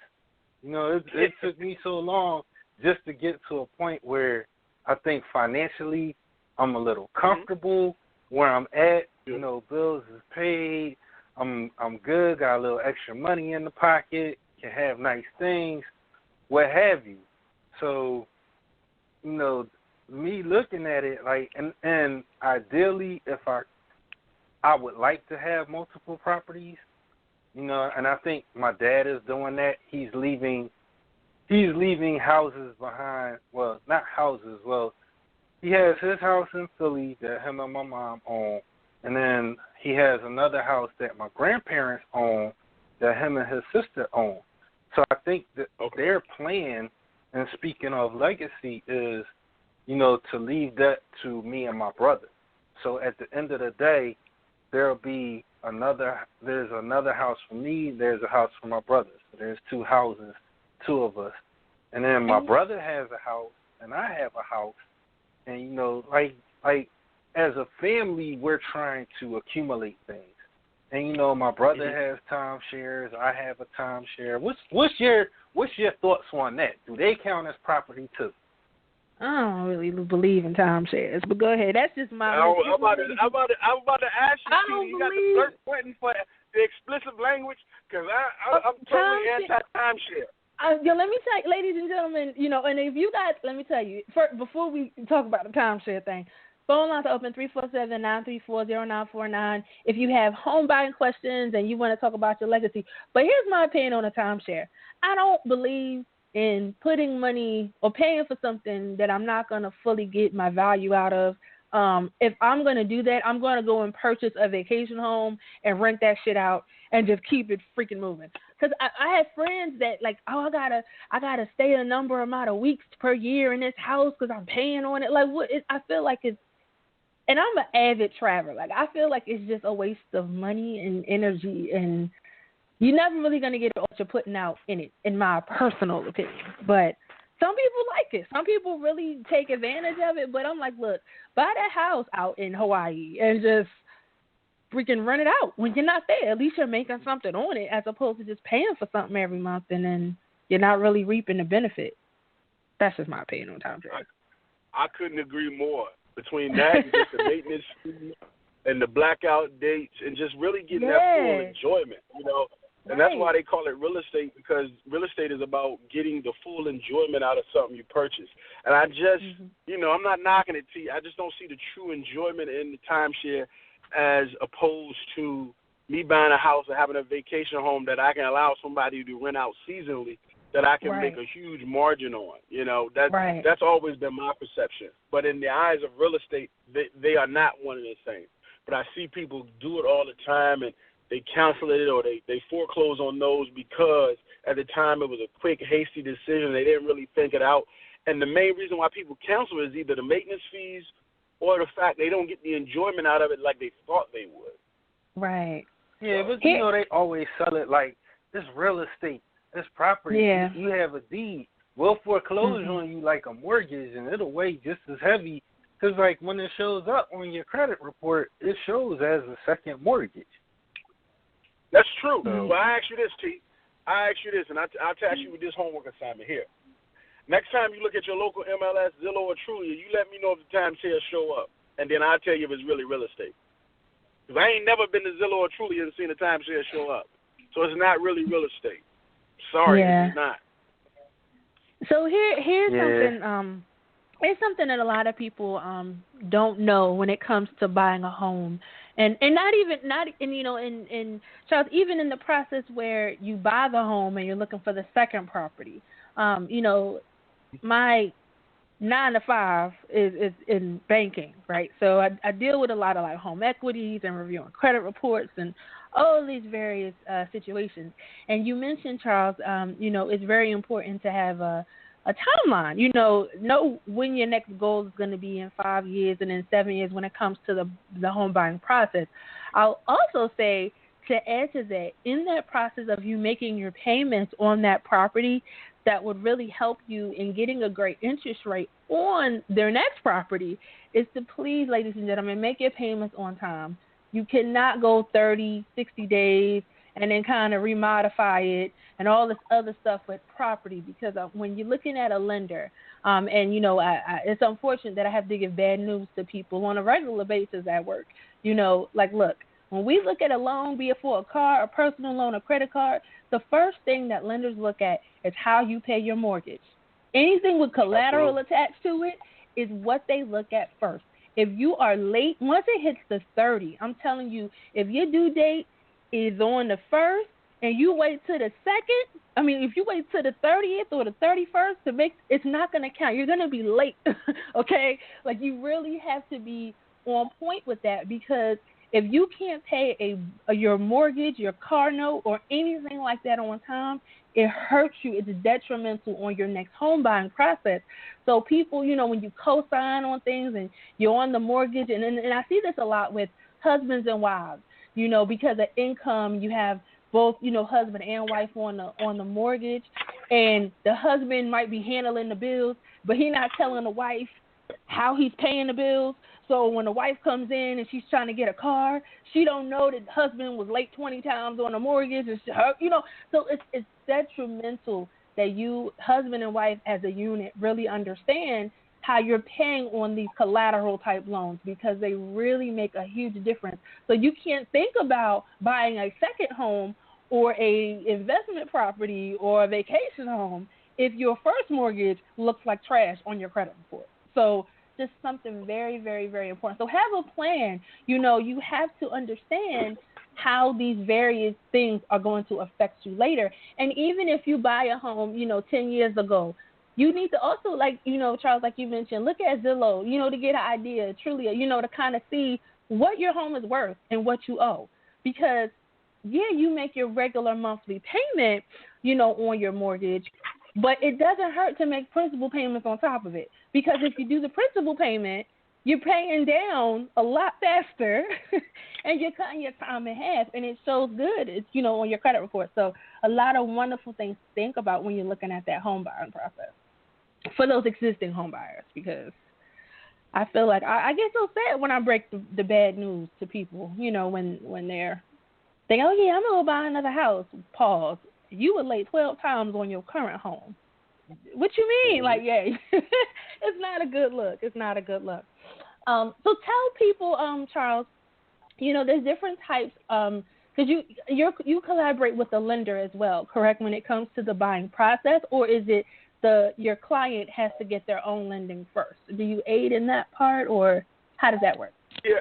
It took me so long just to get to a point where I think financially I'm a little comfortable where I'm at. Bills is paid. I'm good. Got a little extra money in the pocket. Can have nice things, what have you. So, me looking at it like, and ideally, if I would like to have multiple properties, and I think my dad is doing that. He's leaving houses behind. Well, not houses. Well, he has his house in Philly that him and my mom own, and then he has another house that my grandparents own that him and his sister own. So I think that their plan, and speaking of legacy, is, to leave that to me and my brother. So at the end of the day, there's another house for me, there's a house for my brother. So there's 2 houses, 2 of us. And then my brother has a house, and I have a house. And, like as a family, we're trying to accumulate things. And, my brother has timeshares. I have a timeshare. What's your thoughts on that? Do they count as property too? I don't really believe in timeshares, but go ahead. That's just my. I'm about to ask you. You got the search button for the explicit language because I'm totally anti-timeshare. Let me tell you, ladies and gentlemen, and if you guys, let me tell you, before we talk about the timeshare thing, phone lines are open 347-934-0949 if you have home buying questions and you want to talk about your legacy. But here's my opinion on a timeshare. I don't believe in putting money or paying for something that I'm not going to fully get my value out of. If I'm going to do that, I'm going to go and purchase a vacation home and rent that shit out and just keep it freaking moving. Because I have friends that like, I gotta stay a number amount of weeks per year in this house because I'm paying on it. Like, what? I feel like it's, and I'm an avid traveler. Like, I feel like it's just a waste of money and energy. And you're never really going to get what you're putting out in it, in my personal opinion. But some people like it. Some people really take advantage of it. But I'm like, look, buy that house out in Hawaii and just freaking rent it out when you're not there. At least you're making something on it as opposed to just paying for something every month and then you're not really reaping the benefit. That's just my opinion on timeshare. I couldn't agree more. Between that and just the maintenance fee and the blackout dates and just really getting that full enjoyment, you know. And that's why they call it real estate, because real estate is about getting the full enjoyment out of something you purchase. And I just, you know, I'm not knocking it to you. I just don't see the true enjoyment in the timeshare as opposed to me buying a house or having a vacation home that I can allow somebody to rent out seasonally that I can make a huge margin on. You know, that's always been my perception. But in the eyes of real estate, they are not one and the same. But I see people do it all the time, and they cancel it or they foreclose on those because at the time it was a quick, hasty decision. They didn't really think it out. And the main reason why people cancel is either the maintenance fees or the fact they don't get the enjoyment out of it like they thought they would. Right. Yeah, but you know, they always sell it like this real estate, this property. Yeah. You have a deed. We'll foreclose on you like a mortgage, and it'll weigh just as heavy. Because, like, when it shows up on your credit report, it shows as a second mortgage. That's true. Well, I ask you this, T. And I'll task you with this homework assignment here. Next time you look at your local MLS, Zillow, or Trulia, you let me know if the timeshare show up, and then I'll tell you if it's really real estate. Because I ain't never been to Zillow or Trulia and seen a timeshare show up. So it's not really real estate. Sorry, it's not. So here's something. It's something that a lot of people don't know when it comes to buying a home, and Charles, even in the process where you buy the home and you're looking for the second property, you know, my 9 to 5 is in banking, right? So I deal with a lot of like home equities and reviewing credit reports and all of these various situations. And you mentioned, Charles, you know, it's very important to have a timeline. You know when your next goal is going to be in 5 years and in 7 years when it comes to the home buying process. I'll also say, to add to that, in that process of you making your payments on that property, that would really help you in getting a great interest rate on their next property is to please, ladies and gentlemen, make your payments on time. You cannot go 30, 60 days and then kind of remodify it and all this other stuff with property, because when you're looking at a lender, and, you know, it's unfortunate that I have to give bad news to people on a regular basis at work. You know, like, look, when we look at a loan, be it for a car, a personal loan, a credit card, the first thing that lenders look at is how you pay your mortgage. Anything with collateral attached to it is what they look at first. If you are late, once it hits the 30, I'm telling you, if your due date is on the 1st and you wait to the 2nd, if you wait to the 30th or the 31st to make, it's not going to count. You're going to be late, okay? Like, you really have to be on point with that, because if you can't pay your mortgage, your car note, or anything like that on time, it hurts you. It's detrimental on your next home buying process. So people, you know, when you co-sign on things and you're on the mortgage, and I see this a lot with husbands and wives, you know, because of income, you have both, you know, husband and wife on the mortgage, and the husband might be handling the bills, but he's not telling the wife how he's paying the bills. So when the wife comes in and she's trying to get a car, she don't know that the husband was late 20 times on the mortgage. And you know, so it's detrimental that you, husband and wife as a unit, really understand how you're paying on these collateral type loans, because they really make a huge difference. So you can't think about buying a second home or a investment property or a vacation home if your first mortgage looks like trash on your credit report. So just something very, very, very important. So have a plan. You know, you have to understand how these various things are going to affect you later. And even if you buy a home, you know, 10 years ago, you need to also, like, you know, Charles, like you mentioned, look at Zillow, you know, to get an idea, truly, you know, to kind of see what your home is worth and what you owe. Because, yeah, you make your regular monthly payment, you know, on your mortgage, but it doesn't hurt to make principal payments on top of it. Because if you do the principal payment, you're paying down a lot faster, and you're cutting your time in half, and it shows good. It's, on your credit report. So a lot of wonderful things to think about when you're looking at that home buying process for those existing home buyers, because I feel like I get so sad when I break the bad news to people, when they're thinking, oh, yeah, I'm going to buy another house. Pause. You were late 12 times on your current home. What you mean? Like, yeah, it's not a good look. It's not a good look. So tell people, Charles, there's different types, because you collaborate with the lender as well, correct, when it comes to the buying process, or is it your client has to get their own lending first? Do you aid in that part, or how does that work? Yeah,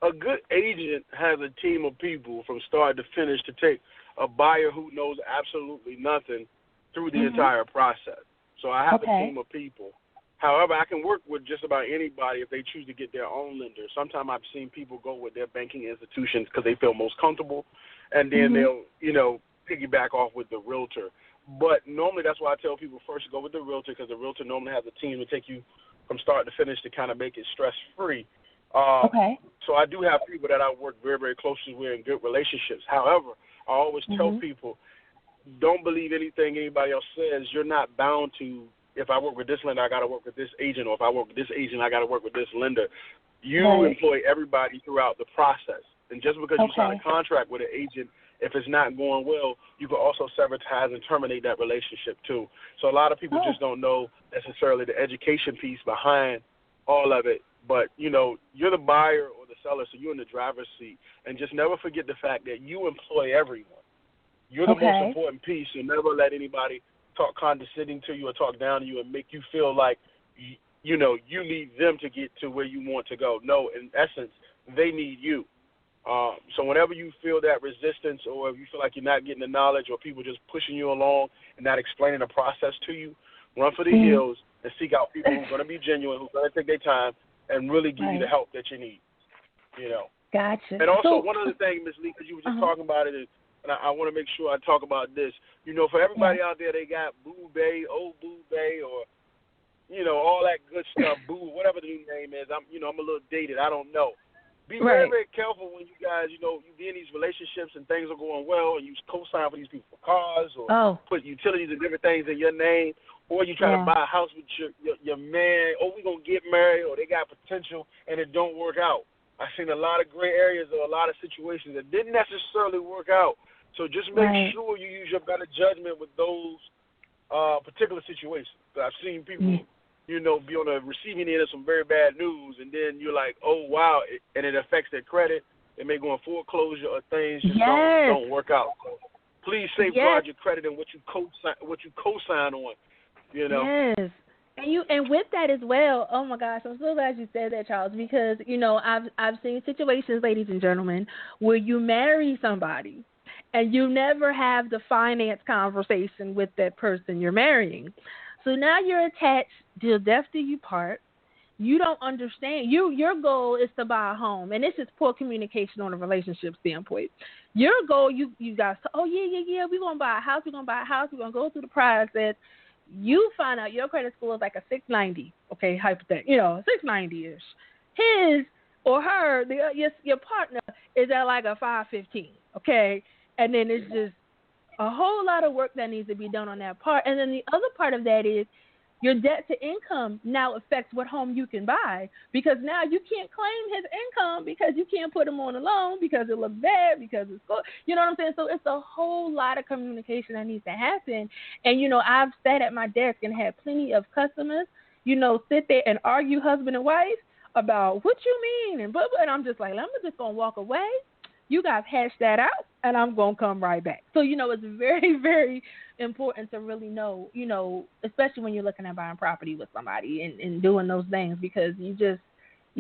a good agent has a team of people from start to finish to take a buyer who knows absolutely nothing through the entire process. So I have a team of people. However, I can work with just about anybody if they choose to get their own lender. Sometimes I've seen people go with their banking institutions because they feel most comfortable, and then they'll, piggyback off with the realtor. But normally that's why I tell people first go with the realtor, because the realtor normally has a team to take you from start to finish to kind of make it stress-free. So I do have people that I work very, very closely with in good relationships. However, I always tell people, don't believe anything anybody else says. You're not bound to, if I work with this lender, I got to work with this agent, or if I work with this agent, I got to work with this lender. You employ everybody throughout the process. And just because you sign a contract with an agent, if it's not going well, you can also sever ties and terminate that relationship too. So a lot of people just don't know necessarily the education piece behind all of it. But, you're the buyer or the seller, so you're in the driver's seat. And just never forget the fact that you employ everyone. You're the most important piece. So never let anybody talk condescending to you or talk down to you and make you feel like, you need them to get to where you want to go. No, in essence, they need you. So whenever you feel that resistance, or if you feel like you're not getting the knowledge, or people just pushing you along and not explaining the process to you, run for the hills and seek out people who are going to be genuine, who are going to take their time and really give you the help that you need. Gotcha. And also, one other thing, Ms. Lee, because you were just talking about it, and I want to make sure I talk about this. For everybody out there, they got Boo Bay, Old Boo Bay, or all that good stuff, Boo, whatever the new name is. I'm a little dated. I don't know. Be very, very careful when you guys, you be in these relationships and things are going well, and you co-sign for these people for cars, or put utilities and different things in your name, or you try to buy a house with your man, or we going to get married, or they got potential, and it don't work out. I've seen a lot of gray areas or a lot of situations that didn't necessarily work out. So just make sure you use your better judgment with those particular situations. I've seen people be on the receiving end of some very bad news, and then you're like, oh, wow, and it affects their credit. They may go in foreclosure, or things just don't work out. So please safeguard your credit and what you co-sign on, Yes. And with that as well, oh, my gosh, I'm so glad you said that, Charles, because, I've seen situations, ladies and gentlemen, where you marry somebody and you never have the finance conversation with that person you're marrying. So now you're attached till death do you part. You don't understand. Your goal is to buy a home, and this is poor communication on a relationship standpoint. Your goal, you guys, we're going to buy a house, we're going to go through the process. You find out your credit score is like a 690, okay, hypothetically, 690-ish. His or her, your partner, is at like a 515, okay? And then it's just a whole lot of work that needs to be done on that part. And then the other part of that is your debt to income now affects what home you can buy, because now you can't claim his income because you can't put him on a loan because it looks bad, because it's good. You know what I'm saying? So it's a whole lot of communication that needs to happen. And, I've sat at my desk and had plenty of customers, sit there and argue husband and wife about what you mean. And I'm just like, I'm just going to walk away. You guys hash that out, and I'm going to come right back. So, it's very, very important to really know, especially when you're looking at buying property with somebody and doing those things, because you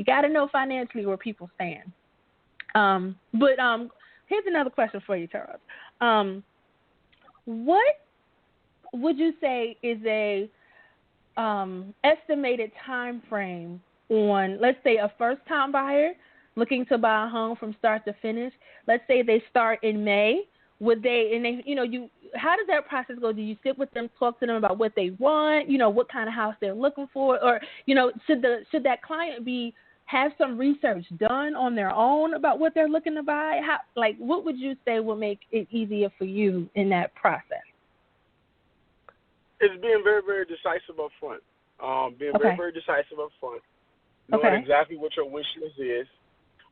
got to know financially where people stand. But here's another question for you, Charles. What would you say is a estimated time frame on, let's say, a first-time buyer looking to buy a home from start to finish? Let's say they start in May. would they, and they, how does that process go? Do you sit with them, talk to them about what they want, what kind of house they're looking for, or, should that client have some research done on their own about what they're looking to buy? What would you say will make it easier for you in that process? It's being very, very decisive up front. Very, very decisive up front. Knowing exactly what your wish list is.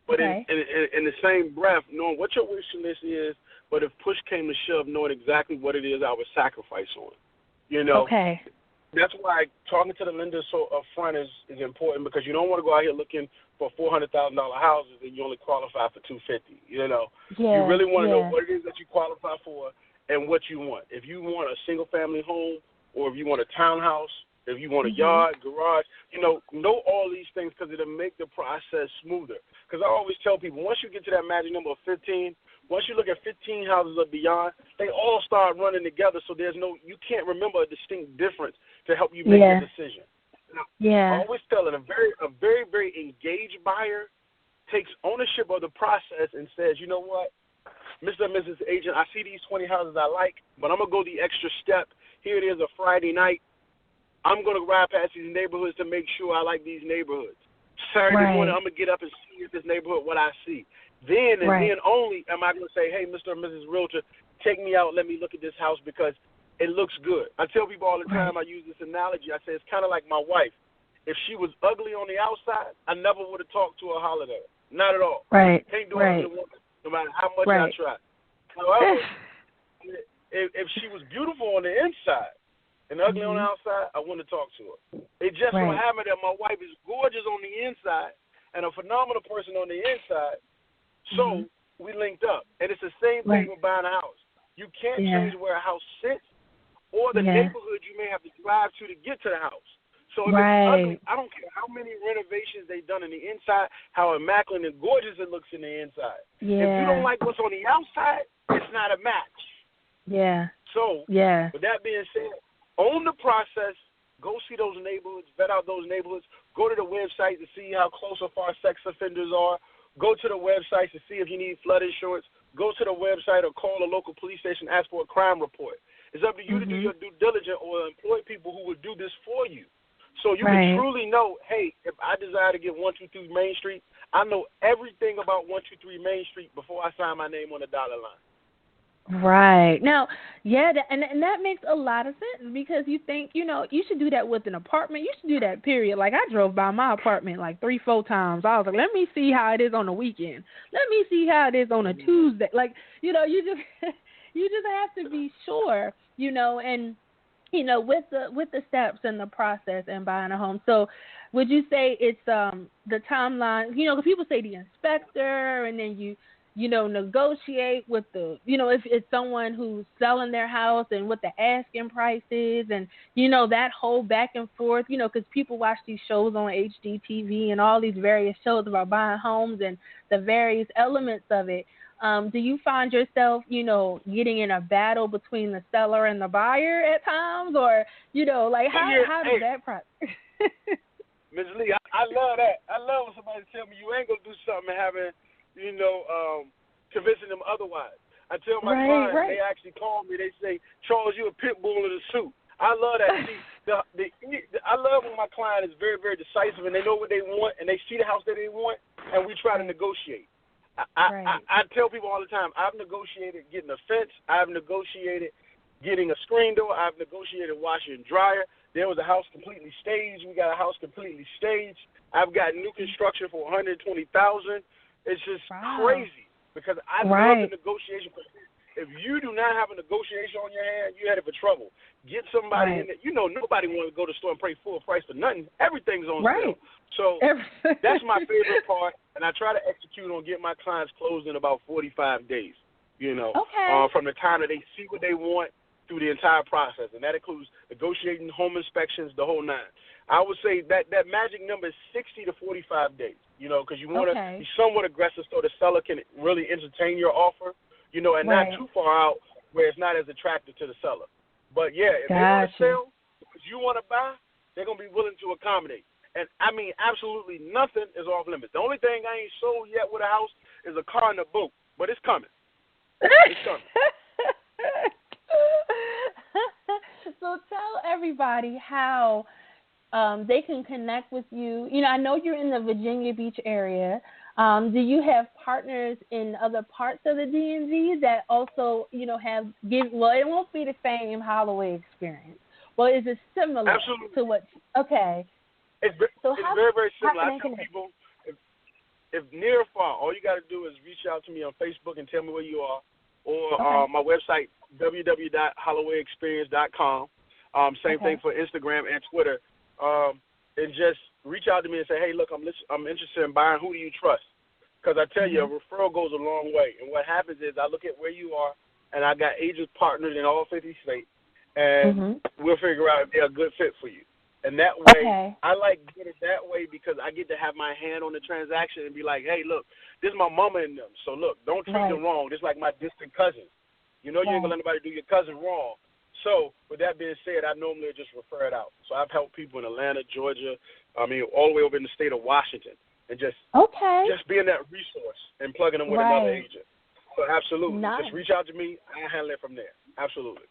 But in the same breath, knowing what your wish list is, but if push came to shove, knowing exactly what it is I would sacrifice on. Okay. That's why talking to the lender up front is important, because you don't want to go out here looking for $400,000 houses and you only qualify for $250,000. You really want to know what it is that you qualify for and what you want. If you want a single family home, or if you want a townhouse, if you want a yard, garage, know all these things, because it'll make the process smoother. Because I always tell people, once you get to that magic number of 15, once you look at 15 houses or beyond, they all start running together, so you can't remember a distinct difference to help you make a decision. Now, I always tell it, a very, very engaged buyer takes ownership of the process and says, you know what, Mr. and Mrs. Agent, I see these 20 houses I like, but I'm going to go the extra step. Here it is, a Friday night. I'm going to ride past these neighborhoods to make sure I like these neighborhoods. Saturday morning, I'm going to get up and see in this neighborhood what I see. Then and then only am I going to say, hey, Mr. and Mrs. Realtor, take me out, let me look at this house because it looks good. I tell people all the time, I use this analogy. I say it's kind of like my wife. If she was ugly on the outside, I never would have talked to her, hollered at her. Not at all. Right. Can't do it to a woman, no matter how much I try. However, if she was beautiful on the inside and ugly on the outside, I wouldn't have talked to her. It just so happened that my wife is gorgeous on the inside and a phenomenal person on the inside, so we linked up. And it's the same thing with buying a house. You can't change where a house sits or the neighborhood you may have to drive to get to the house. So if it's ugly, I don't care how many renovations they've done on the inside, how immaculate and gorgeous it looks in the inside. Yeah. If you don't like what's on the outside, it's not a match. Yeah. So, with that being said, own the process, go see those neighborhoods, vet out those neighborhoods, go to the website to see how close or far sex offenders are, go to the website to see if you need flood insurance, go to the website or call a local police station, ask for a crime report. It's up to you to do your due diligence or employ people who will do this for you. So you can truly know, hey, if I desire to get 123 Main Street, I know everything about 123 Main Street before I sign my name on the dollar line. Right. Now, and that makes a lot of sense, because you think, you should do that with an apartment. You should do that, period. Like, I drove by my apartment like 3-4 times. I was like, let me see how it is on the weekend. Let me see how it is on a Tuesday. Like, you just you just have to be sure, and with the steps and the process and buying a home. So would you say it's the timeline, because people say the inspector, and then you negotiate with the, if it's someone who's selling their house and what the asking price is, and, that whole back and forth, because people watch these shows on HGTV and all these various shows about buying homes and the various elements of it. Do you find yourself, getting in a battle between the seller and the buyer at times, or, how does that process? Ms. Lee, I love that. I love when somebody tell me you ain't going to do something and having, convincing them otherwise. I tell my clients, they actually call me, they say, Charles, you a pit bull in a suit. I love that. See, I love when my client is very, very decisive and they know what they want and they see the house that they want, and we try to negotiate. I tell people all the time, I've negotiated getting a fence. I've negotiated getting a screen door. I've negotiated washer and dryer. There was a house completely staged. We got a house completely staged. I've got new construction for $120,000. It's just crazy, because I love the negotiation. If you do not have a negotiation on your hand, you're headed for trouble. Get somebody in there. Nobody wants to go to the store and pay full price for nothing. Everything's on sale. So that's my favorite part, and I try to execute on getting my clients closed in about 45 days, from the time that they see what they want through the entire process, and that includes negotiating, home inspections, the whole nine. I would say that magic number is 60 to 45 days, because you want to be somewhat aggressive so the seller can really entertain your offer, and not too far out where it's not as attractive to the seller. But, if they want to sell, because you want to buy, they're going to be willing to accommodate. And, I mean, absolutely nothing is off limits. The only thing I ain't sold yet with a house is a car and a boat, but it's coming. It's coming. So tell everybody how they can connect with you. I know you're in the Virginia Beach area. Do you have partners in other parts of the DMV that also, well, it won't be the same Holloway experience. Well, is it similar Absolutely. to what? Okay. It's very, very similar. I tell people, if near or far, all you got to do is reach out to me on Facebook and tell me where you are, or my website, www.hollowayexperience.com. Same thing for Instagram and Twitter. And just reach out to me and say, hey, look, I'm interested in buying. Who do you trust? Because I tell you, a referral goes a long way. And what happens is I look at where you are, and I got agent partners in all 50 states, and we'll figure out if they're a good fit for you. And that way, I like doing it that way because I get to have my hand on the transaction and be like, hey, look, this is my mama and them. So, look, don't treat them wrong. Just like my distant cousins. You know you ain't going to let anybody do your cousin wrong. So, with that being said, I normally just refer it out. So, I've helped people in Atlanta, Georgia, all the way over in the state of Washington, and just being that resource and plugging them with another agent. So, absolutely. Just reach out to me. I'll handle it from there. Absolutely.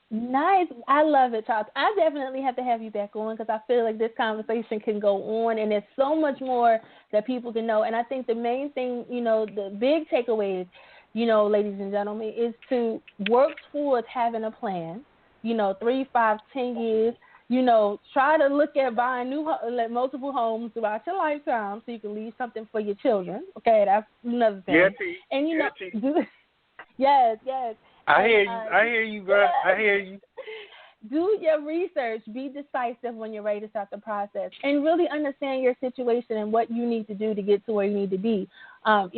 Nice. I love it, Charles. I definitely have to have you back on because I feel like this conversation can go on, and there's so much more that people can know. And I think the main thing, the big takeaway is, ladies and gentlemen, is to work towards having a plan, 3, 5, 10 years. Try to look at buying multiple homes throughout your lifetime so you can leave something for your children. Okay, that's another thing. And yes. I hear you, bro. I hear you. Do your research. Be decisive when you're ready to start the process, and really understand your situation and what you need to do to get to where you need to be. And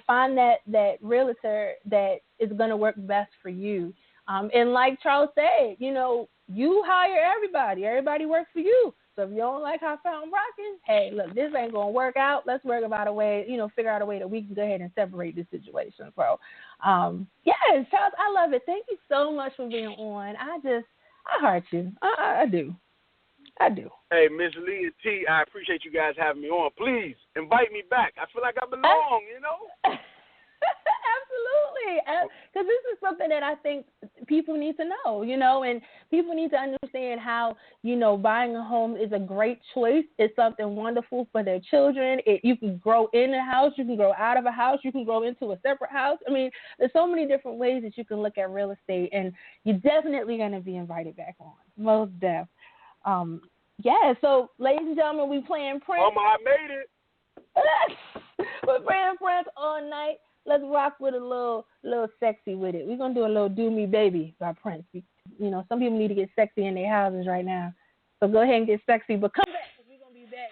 find that realtor that is going to work best for you. And like Charles said, you hire everybody. Everybody works for you. So if you don't like how something rocking, hey, look, this ain't going to work out. Let's work about a way, figure out a way that we can go ahead and separate this situation. So, yes, Charles, I love it. Thank you so much for being on. I heart you. I do. Hey, Miss Lee and T, I appreciate you guys having me on. Please invite me back. I feel like I belong, Absolutely, because this is something that I think people need to know, and people need to understand how, buying a home is a great choice. It's something wonderful for their children. You can grow in a house, you can grow out of a house, you can grow into a separate house. I mean, there's so many different ways that you can look at real estate, and you're definitely going to be invited back on, most def. So, ladies and gentlemen, we playing Prince. Mama, I made it. We're playing Prince all night. Let's rock with a little sexy with it. We're going to do a little Do Me Baby by Prince. Some people need to get sexy in their houses right now. So go ahead and get sexy. But come back, because we're going to be back.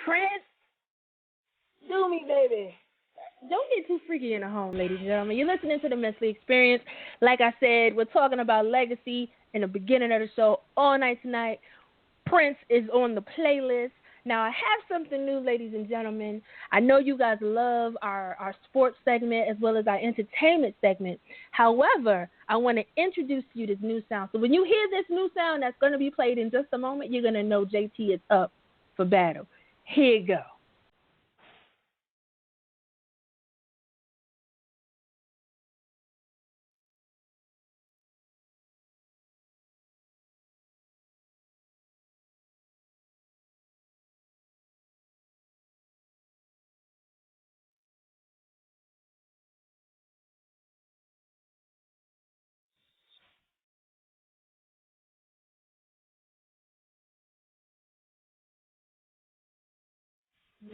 Prince, do me, baby. Don't get too freaky in the home, ladies and gentlemen. You're listening to the Justmisslee Experience. Like I said, we're talking about legacy in the beginning of the show all night tonight. Prince is on the playlist. Now, I have something new, ladies and gentlemen. I know you guys love our sports segment as well as our entertainment segment. However, I want to introduce to you this new sound. So when you hear this new sound that's going to be played in just a moment, you're going to know JT is up for battle. Here you go.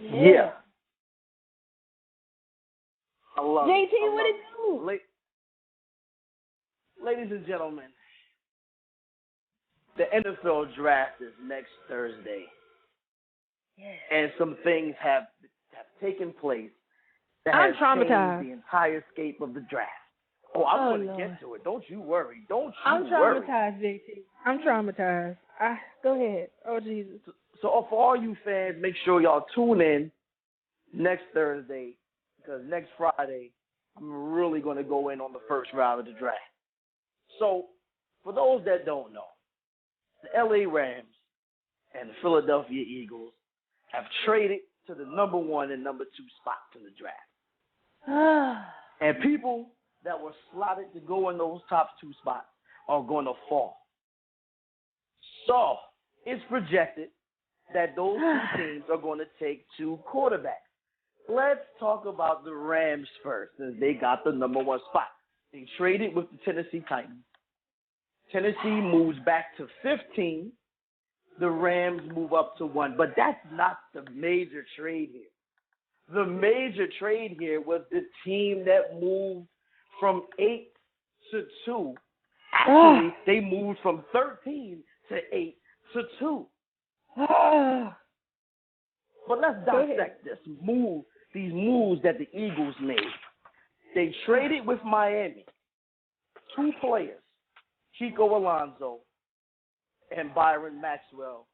Yeah. I love JT, it. what it do? Ladies and gentlemen, the NFL draft is next Thursday. Yeah. And some things have taken place that I'm have traumatized. changed the entire scape of the draft. Oh, I'm going to get to it. Don't you worry. I'm traumatized, JT. I'm traumatized. Go ahead. Oh, Jesus. So for all you fans, make sure y'all tune in next Thursday because next Friday, I'm really going to go in on the first round of the draft. So for those that don't know, the LA Rams and the Philadelphia Eagles have traded to the number 1 and number 2 spots in the draft. And people that were slotted to go in those top 2 spots are going to fall. So it's projected that those 2 teams are going to take 2 quarterbacks. Let's talk about the Rams first, since they got the number 1 spot. They traded with the Tennessee Titans. Tennessee moves back to 15. The Rams move up to 1. But that's not the major trade here. The major trade here was the team that moved from 8 to 2. Actually, they moved from 13 to 8 to 2. But let's dissect these moves that the Eagles made. They traded with Miami 2 players, Chico Alonso and Byron Maxwell,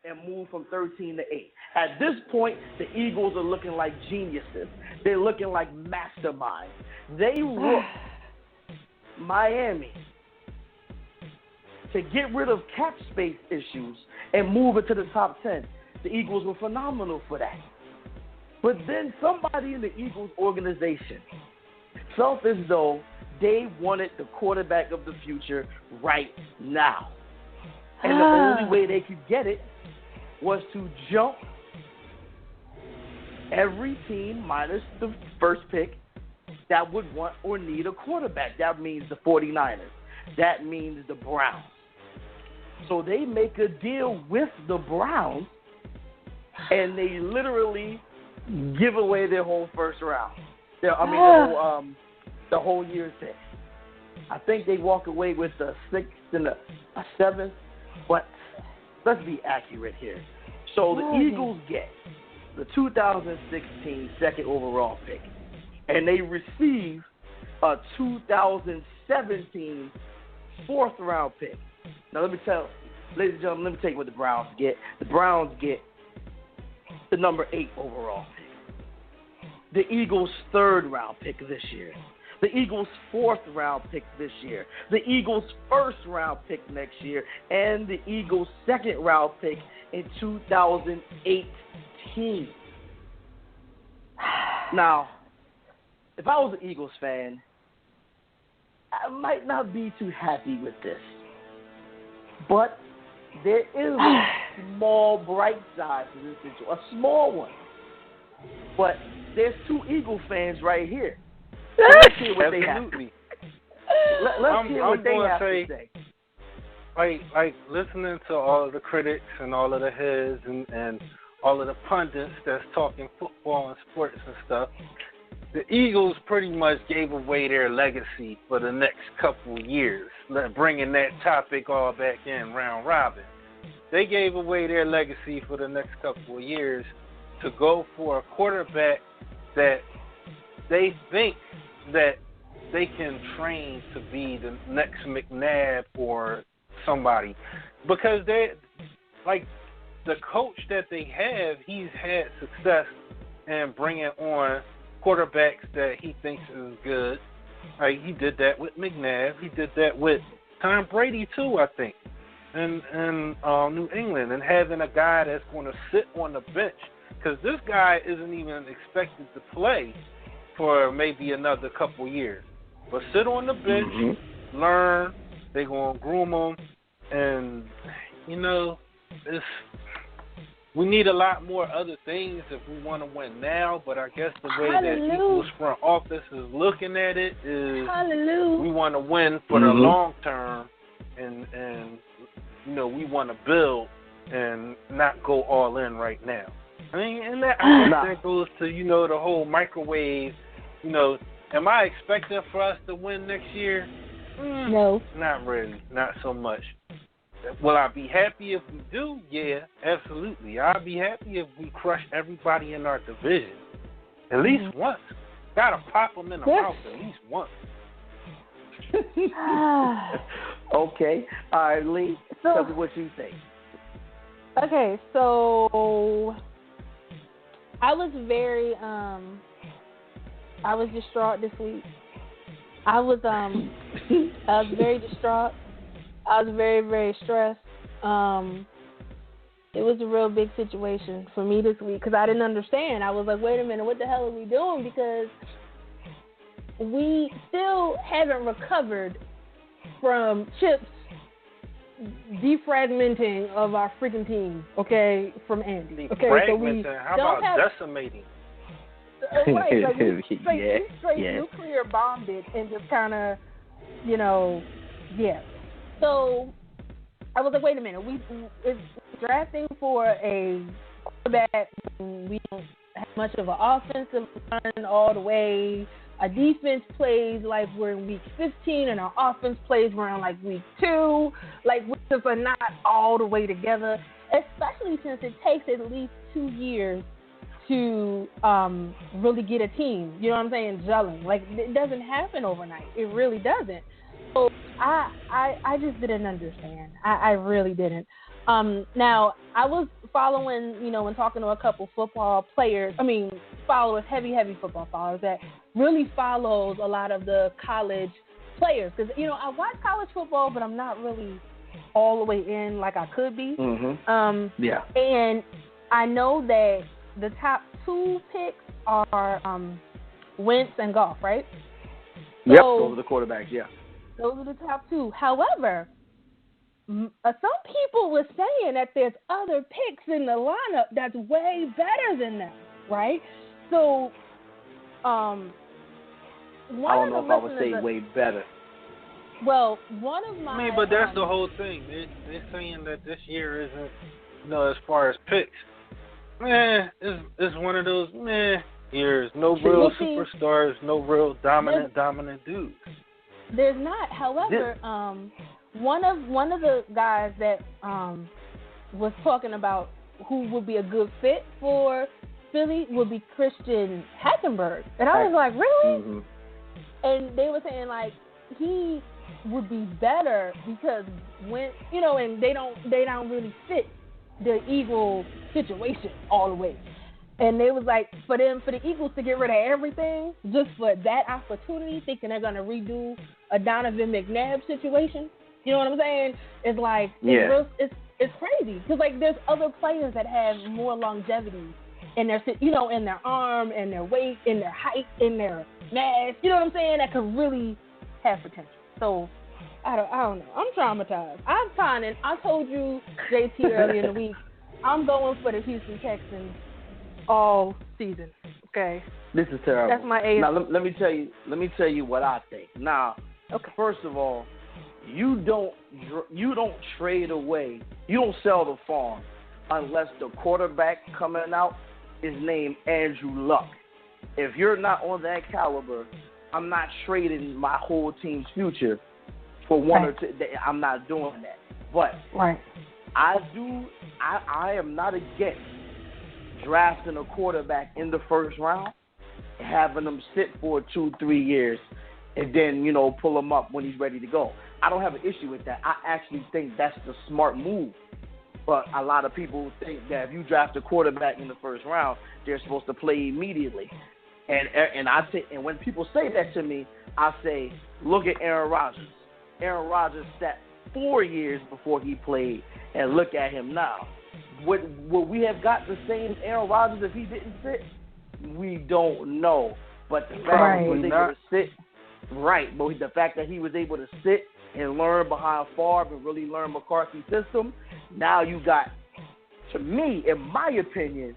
and moved from 13 to 8. At this point, the Eagles are looking like geniuses. They're looking like masterminds. They whooped Miami to get rid of cap space issues and move it to the top 10. The Eagles were phenomenal for that. But then somebody in the Eagles organization felt as though they wanted the quarterback of the future right now. And the only way they could get it was to jump every team minus the first pick that would want or need a quarterback. That means the 49ers. That means the Browns. So they make a deal with the Browns, and they literally give away their whole first round. The whole year's pick. I think they walk away with a 6th and a 7th, but let's be accurate here. So the Eagles get the 2016 second overall pick, and they receive a 2017 fourth round pick. Now let me tell, ladies and gentlemen, let me tell you what the Browns get. The Browns get the number 8 overall pick. The Eagles' 3rd round pick this year. The Eagles' 4th round pick this year. The Eagles' 1st round pick next year. And the Eagles' 2nd round pick in 2018. Now, if I was an Eagles fan, I might not be too happy with this. But there is a small bright side to this situation, a small one. But there's 2 Eagle fans right here. So let's hear what they have. Let's hear what they have to say. Like listening to all of the critics and all of the heads and all of the pundits that's talking football and sports and stuff, the Eagles pretty much gave away their legacy for the next couple of years, bringing that topic all back in round robin. They gave away their legacy for the next couple of years to go for a quarterback that they think that they can train to be the next McNabb or somebody, because they, like, the coach that they have, he's had success in bringing on quarterbacks that he thinks is good. Like, he did that with McNabb. He did that with Tom Brady too, I think, in New England, and having a guy that's going to sit on the bench, because this guy isn't even expected to play for maybe another couple years. But sit on the bench, learn. They're going to groom him. And, you know, we need a lot more other things if we want to win now. But I guess the way that Eagles front office is looking at it is we want to win for the long term. And, you know, we want to build and not go all in right now. I mean, and that, I guess that goes to, you know, the whole microwave. You know, am I expecting for us to win next year? No. Not really. Not so much. Will I be happy if we do? Yeah, absolutely. I'll be happy if we crush everybody in our division. At least once. Gotta pop them in the mouth at least once. Okay. All right, Lee, tell me what you think. Okay, so I was very I was distraught this week. I was very distraught. I was very, very stressed. It was a real big situation for me this week because I didn't understand. I was like, wait a minute, what the hell are we doing? Because we still haven't recovered from Chip's defragmenting of our freaking team, okay, from Andy. Okay, so we how about decimating? Right, like we straight nuclear bombed it and just kind of, you know, So I was like, wait a minute, it's drafting for a quarterback. We don't have much of an offensive line all the way. Our defense plays like we're in week 15, and our offense plays we're in like week 2. Like we just are not all the way together, especially since it takes at least 2 years to really get a team, you know what I'm saying, gelling. Like, it doesn't happen overnight. It really doesn't. So I just didn't understand. I really didn't. Now, I was following, you know, and talking to a couple football players, followers, heavy football followers that really follows a lot of the college players. Because, you know, I watch college football, but I'm not really all the way in like I could be. And I know that the top 2 picks are Wentz and Goff, right? Yep, those are the quarterbacks, Those are the top 2. However, some people were saying that there's other picks in the lineup that's way better than them, right? So, I don't know if I would say way better. Well, one of my... but that's the whole thing. They're saying that this year isn't, you know, as far as picks. It's one of those years. No real superstars, no real dominant dudes. There's not. However, one of the guys that was talking about who would be a good fit for Philly would be Christian Hackenberg, and I was like, really? And they were saying like he would be better because when you know, and they don't really fit the Eagle situation all the way. And they was like, for the Eagles to get rid of everything just for that opportunity, thinking they're going to redo a Donovan McNabb situation, you know what I'm saying? It's like, it's crazy. Because, like, there's other players that have more longevity in their, you know, in their arm, in their weight, in their height, in their mass, you know what I'm saying, that could really have potential. So, I don't know. I'm traumatized. I told you, JT, earlier in the week, I'm going for the Houston Texans all season. Okay. This is terrible. That's my age. Now let me tell you what I think. Now, first of all, you don't trade away. You don't sell the farm unless the quarterback coming out is named Andrew Luck. If you're not on that caliber, I'm not trading my whole team's future for one or two. I'm not doing that. But I am not against drafting a quarterback in the first round, having him sit for 2-3 years, and then, pull him up when he's ready to go. I don't have an issue with that. I actually think that's the smart move. But a lot of people think that if you draft a quarterback in the first round, they're supposed to play immediately. And when people say that to me, I say, look at Aaron Rodgers. Aaron Rodgers sat 4 years before he played, and look at him now. Would we have got the same Aaron Rodgers if he didn't sit? We don't know. But the fact that he was able to sit, but the fact that he was able to sit and learn behind Favre and really learn McCarthy's system, now you got, to me, in my opinion,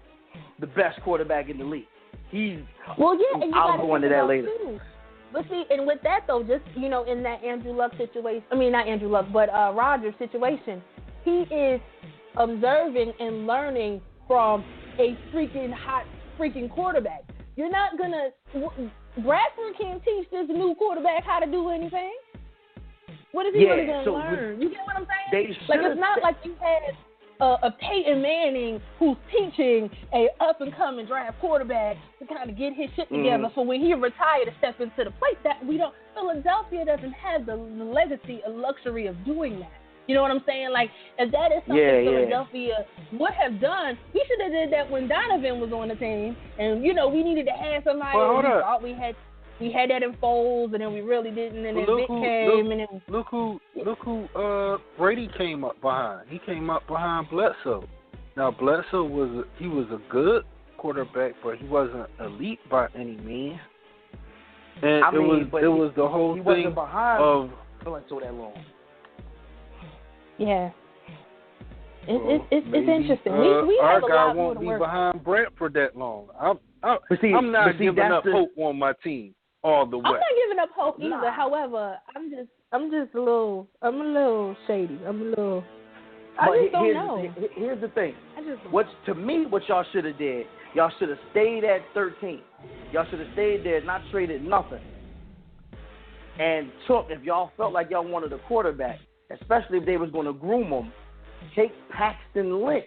the best quarterback in the league. And I'll go into that later. Too. But see, and with that though, just in that Andrew Luck situation, not Andrew Luck, but Rodgers situation, he is observing and learning from a freaking hot quarterback. You're not gonna. Bradford can't teach this new quarterback how to do anything. What is he really gonna learn? You get what I'm saying? It's not like you had a Peyton Manning who's teaching a up-and-coming draft quarterback to kind of get his shit together for when he retired to step into the plate. That we don't. Philadelphia doesn't have the legacy or luxury of doing that. You know what I'm saying? Like, if that is something Philadelphia would have done, he should have did that when Donovan was on the team. And, we needed to have somebody who thought we had that in Foles, and then we really didn't, and then Vic came. Look who Brady came up behind. He came up behind Bledsoe. Now, Bledsoe was a good quarterback, but he wasn't elite by any means. And it was the whole thing wasn't behind of Bledsoe that long. Yeah. It's interesting. We have a lot more to work. Our guy won't be behind Bradford that long. I'm not giving up hope on my team all the way. I'm not giving up hope either. Nah. However, I'm a little shady. I just don't know. Here's the thing. What y'all should have did, y'all should have stayed at 13. Y'all should have stayed there, not traded nothing. And if y'all felt like y'all wanted a quarterback, especially if they was going to groom him, take Paxton Lynch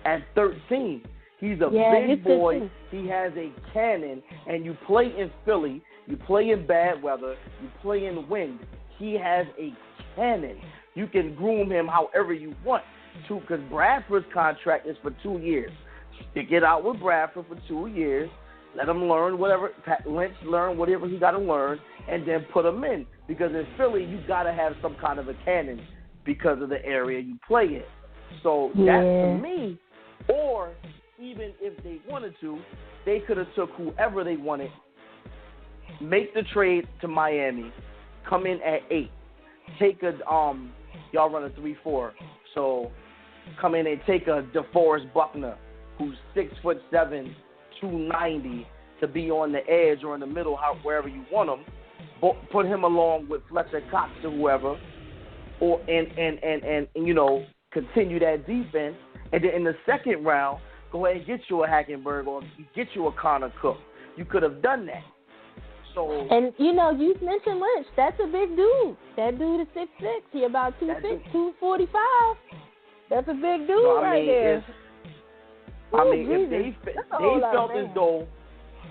at 13. He's a big boy. He has a cannon, and you play in Philly, you play in bad weather, you play in wind. He has a cannon. You can groom him however you want to, because Bradford's contract is for 2 years. You get out with Bradford for 2 years, let him learn whatever, Lynch learn whatever he got to learn, and then put him in. Because in Philly, you got to have some kind of a cannon because of the area you play in. So that's to me. Or even if they wanted to, they could have took whoever they wanted, make the trade to Miami, come in at 8, take y'all run a 3-4, so come in and take a DeForest Buckner, who's 6'7", 290, to be on the edge or in the middle, wherever you want him. Put him along with Fletcher Cox or whoever, and continue that defense. And then in the second round, go ahead and get you a Hackenberg or get you a Connor Cook. You could have done that. And you mentioned Lynch. That's a big dude. That dude is 6'6". He about 245. That's a big dude there. If they felt as though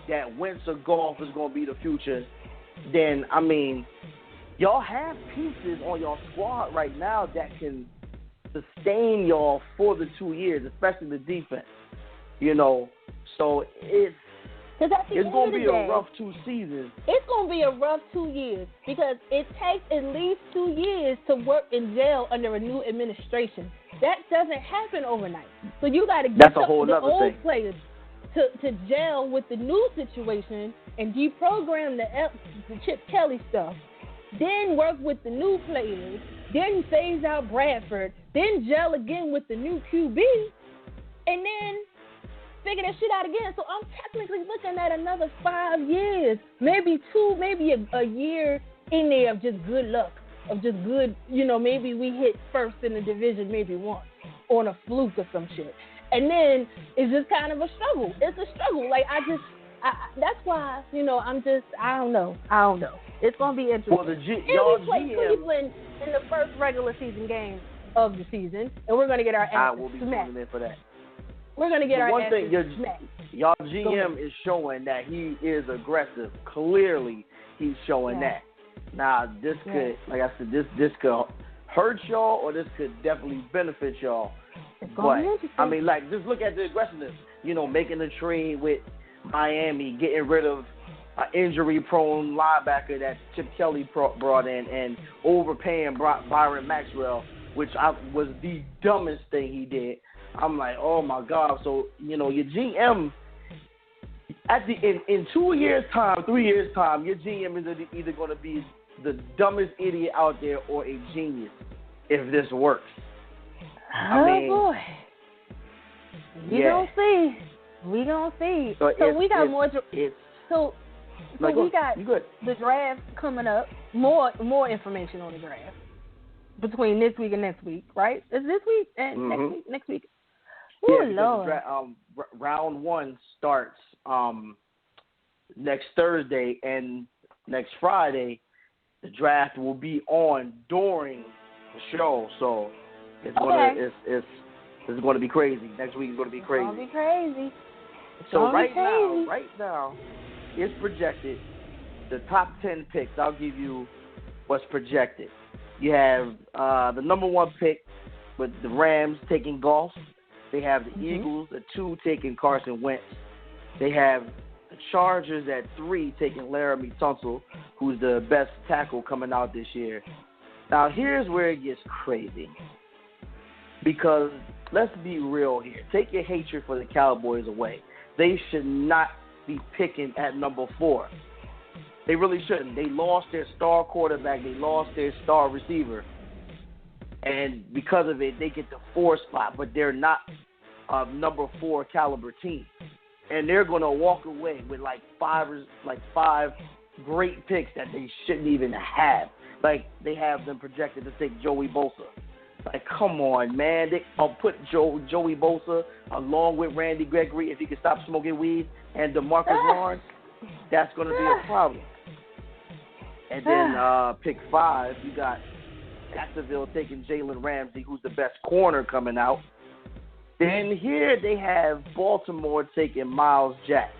that Wentz or Goff is going to be the future, then, y'all have pieces on your squad right now that can sustain y'all for the 2 years, especially the defense. So it's going to be a rough 2 seasons. It's going to be a rough 2 years because it takes at least 2 years to work in jail under a new administration. That doesn't happen overnight. So you got to get the old players to gel with the new situation and deprogram the Chip Kelly stuff. Then work with the new players. Then phase out Bradford. Then gel again with the new QB. And then figure that shit out again. So I'm technically looking at another 5 years, maybe 2, maybe a year in there of just good luck, of just good, maybe we hit first in the division maybe once on a fluke or some shit. And then it's just kind of a struggle. It's a struggle. Like, that's why, I don't know. It's going to be interesting. Well, we play Cleveland in the first regular season game of the season, and we're going to get our ass smacked. Tuning in for that. We're gonna get our one thing y'all GM is showing that he is aggressive. Clearly, he's showing that. Now, this could, like I said, this could hurt y'all, or this could definitely benefit y'all. But I mean, like, just look at the aggressiveness. Making a trade with Miami, getting rid of an injury-prone linebacker that Chip Kelly brought in, and overpaying Byron Maxwell, which was the dumbest thing he did. I'm like, oh my God. So, your GM, in 2 years' time, 3 years' time, your GM is either going to be the dumbest idiot out there or a genius if this works. Boy. We gonna see. So we got more. So we got the draft coming up. More information on the draft between this week and next week, right? It's this week and next week. Oh, Lord. Round 1 starts next Thursday, and next Friday the draft will be on during the show. So it's going to be crazy. Next week is going to be crazy. It's going to be crazy. So right now, it's projected the top 10 picks. I'll give you what's projected. You have the number 1 pick with the Rams taking Goff. They have the Eagles at 2 taking Carson Wentz. They have the Chargers at 3 taking Laramie Tunsil, who's the best tackle coming out this year. Now, here's where it gets crazy. Because let's be real here. Take your hatred for the Cowboys away. They should not be picking at number 4. They really shouldn't. They lost their star quarterback. They lost their star receiver. And because of it, they get the 4 spot. But they're not a number 4 caliber team. And they're going to walk away with like five great picks that they shouldn't even have. Like, they have them projected to take Joey Bosa. Like, come on, man. I'll put Joey Bosa along with Randy Gregory if he can stop smoking weed, and DeMarcus Lawrence. That's going to be a problem. And then pick 5, you got Jacksonville taking Jalen Ramsey, who's the best corner coming out. Then here they have Baltimore taking Myles Jack,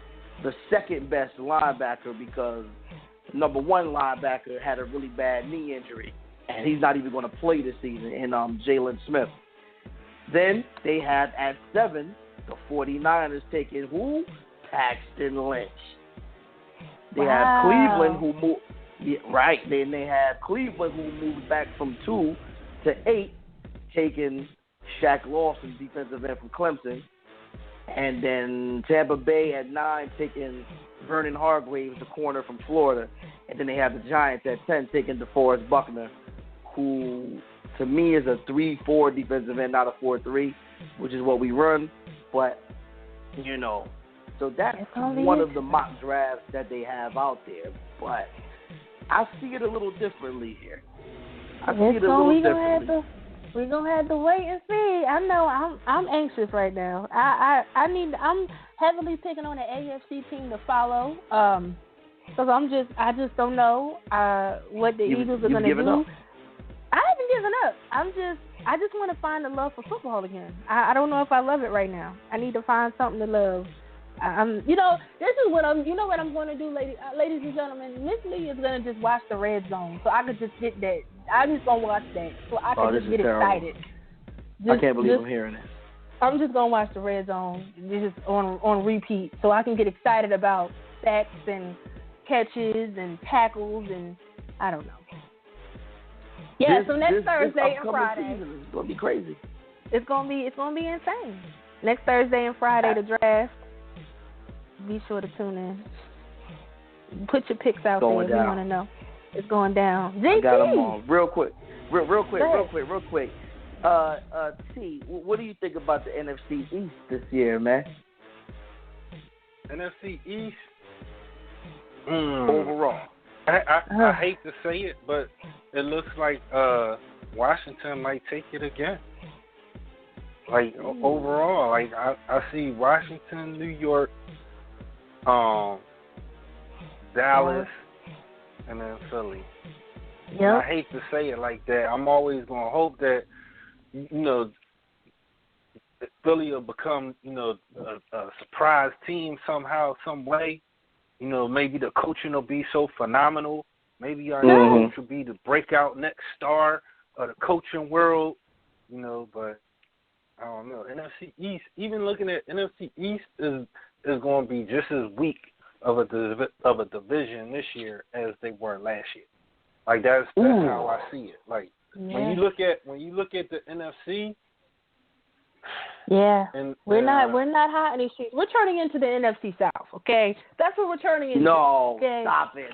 the second best linebacker, because number 1 linebacker had a really bad knee injury, and he's not even going to play this season, in Jalen Smith. Then they have at 7, the 49ers taking who? Paxton Lynch. They have Cleveland who moved. Yeah, right. Then they have Cleveland who moved back from 2 to 8, taking Shaq Lawson, defensive end from Clemson. And then Tampa Bay at 9 taking Vernon Hargreaves, the corner from Florida. And then they have the Giants at 10 taking DeForest Buckner, who to me is a 3-4 defensive end, not a 4-3, which is what we run. But, so that's one of the mock drafts that they have out there. But I see it a little differently here. We're gonna have to wait and see. I know I'm anxious right now. I'm heavily picking on the AFC team to follow. Because I just don't know what the Eagles are gonna do. Up? I haven't given up. I just want to find the love for football again. I don't know if I love it right now. I need to find something to love. This is what I'm going to do, ladies and gentlemen. Miss Lee is going to just watch the Red Zone, so I could just get that. I'm just going to watch that, so I can just get excited. I can't believe I'm hearing this. I'm just going to watch the Red Zone just on repeat, so I can get excited about sacks and catches and tackles and I don't know. Yeah, so next Thursday and Friday, it's going to be crazy. It's going to be insane. Next Thursday and Friday, the draft. Be sure to tune in. Put your picks out there if you want to know. It's going down. JT. I got them all. Real quick. T, what do you think about the NFC East this year, man? NFC East? Overall. I hate to say it, but it looks like Washington might take it again. Like, overall, like I see Washington, New York, Dallas, and then Philly. Yep. I hate to say it like that. I'm always going to hope that, Philly will become, a surprise team somehow, some way. Maybe the coaching will be so phenomenal. Maybe our coach will be the breakout next star of the coaching world. But I don't know. NFC East, even looking at NFC East, is going to be just as weak of a division this year as they were last year. Like that's how I see it. Like when you look at the NFC. Yeah, we're not hot in these streets. We're turning into the NFC South, okay? That's what we're turning into. No, okay? Stop it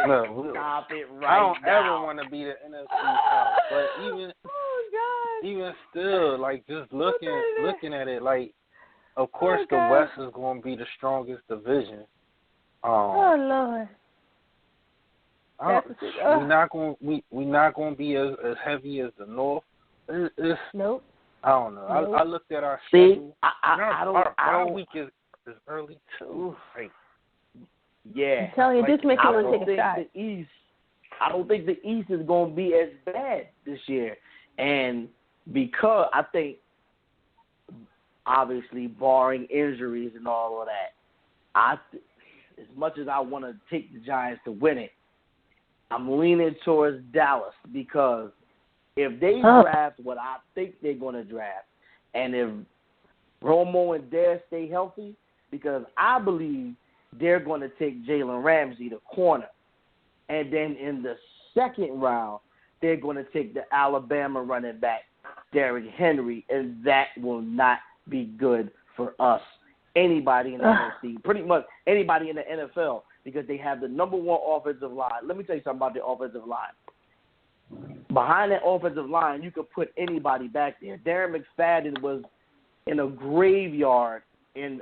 no, stop it right now. I don't ever want to be the NFC South, but even still, like just looking at it, like of course the West is going to be the strongest division. Oh Lord. We're not going to be as heavy as the North. Nope. I don't know. Nope. I looked at our schedule. Our week is early too. Like, yeah. I'm telling you, this makes me want to take a shot. I don't think the East is going to be as bad this year, and because I think, obviously, barring injuries and all of that, as much as I want to take the Giants to win it, I'm leaning towards Dallas because if they draft what I think they're going to draft, and if Romo and Dare stay healthy, because I believe they're going to take Jalen Ramsey, the corner, and then in the second round, they're going to take the Alabama running back, Derrick Henry, and that will not be good for us. Anybody in the NFC, pretty much anybody in the NFL, because they have the number one offensive line. Let me tell you something about the offensive line. Behind that offensive line, you could put anybody back there. Darren McFadden was in a graveyard in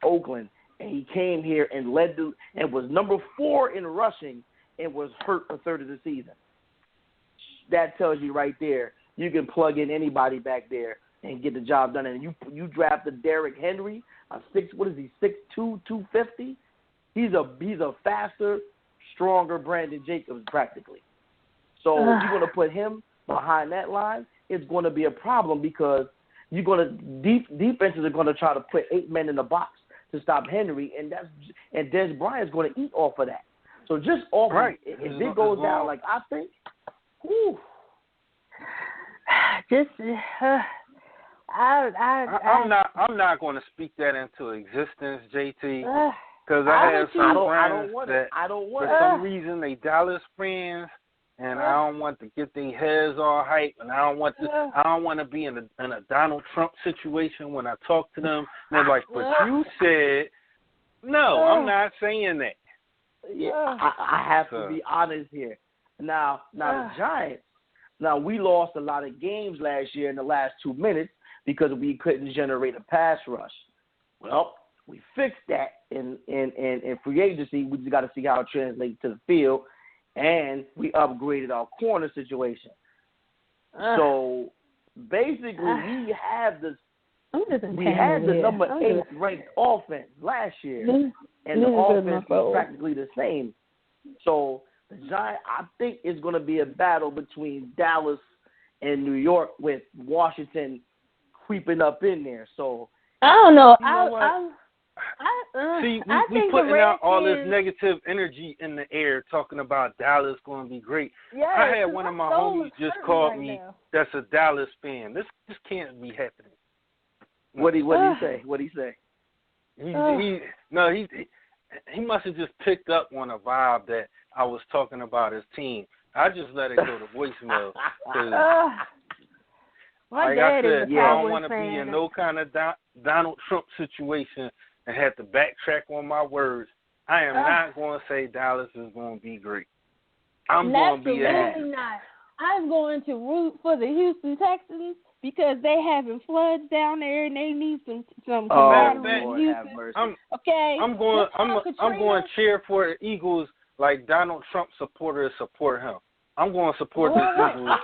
Oakland, and he came here and and was number 4 in rushing and was hurt a third of the season. That tells you right there, you can plug in anybody back there and get the job done. And you drafted Derrick Henry, 6'2", 250. He's a faster, stronger Brandon Jacobs practically. So if you're going to put him behind that line, it's going to be a problem because defenses are going to try to put 8 men in the box to stop Henry, and Des Bryant's going to eat off of that. So just off right. If it goes down like I think, whew. I'm not going to speak that into existence, JT, because I have some friends that for some reason they Dallas friends, and I don't want to get their heads all hype, and I don't want to be in a Donald Trump situation when I talk to them. And they're like, "But you said no." I'm not saying that. Yeah, I have to be honest here. Now the Giants. Now we lost a lot of games last year in the last 2 minutes because we couldn't generate a pass rush. Well, we fixed that in free agency. We just got to see how it translates to the field, and we upgraded our corner situation. So basically, we had the number 8 ranked offense last year, and the offense was practically the same. So the Giants, I think, is going to be a battle between Dallas and New York with Washington creeping up in there. So I don't know. We putting out all this negative energy in the air, talking about Dallas going to be great. Yeah, I had one of my homies just called me. That's a Dallas fan. This can't be happening. What did he say? What did he say? He must have just picked up on a vibe that I was talking about his team. I just let it go to voicemail. Like I said, I don't want to be in no kind of Donald Trump situation and have to backtrack on my words. I am not going to say Dallas is going to be great. I'm going to be absolutely not. I'm going to root for the Houston Texans because they having floods down there and they need some camaraderie in Houston. I'm going to cheer for the Eagles like Donald Trump supporters support him. I'm going to support the Eagles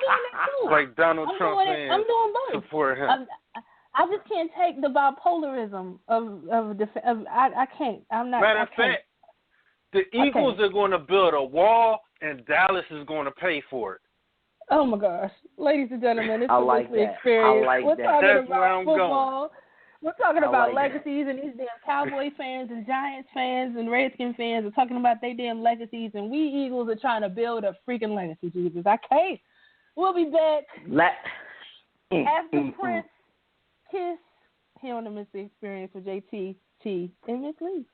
like Donald Trump fans support him. I just can't take the bipolarism of I can't. I'm not. Matter of fact, the Eagles are going to build a wall and Dallas is going to pay for it. Oh my gosh, ladies and gentlemen, it's I the like Justmisslee that. experience. I like We're that. talking That's where about I'm football. We're talking about like legacies, and these damn Cowboy fans and Giants fans and Redskin fans are talking about their damn legacies, and we Eagles are trying to build a freaking legacy, Jesus. I can't. We'll be back after Prince Kiss here on the Mississippi Experience with JT, T, and Miss Lee.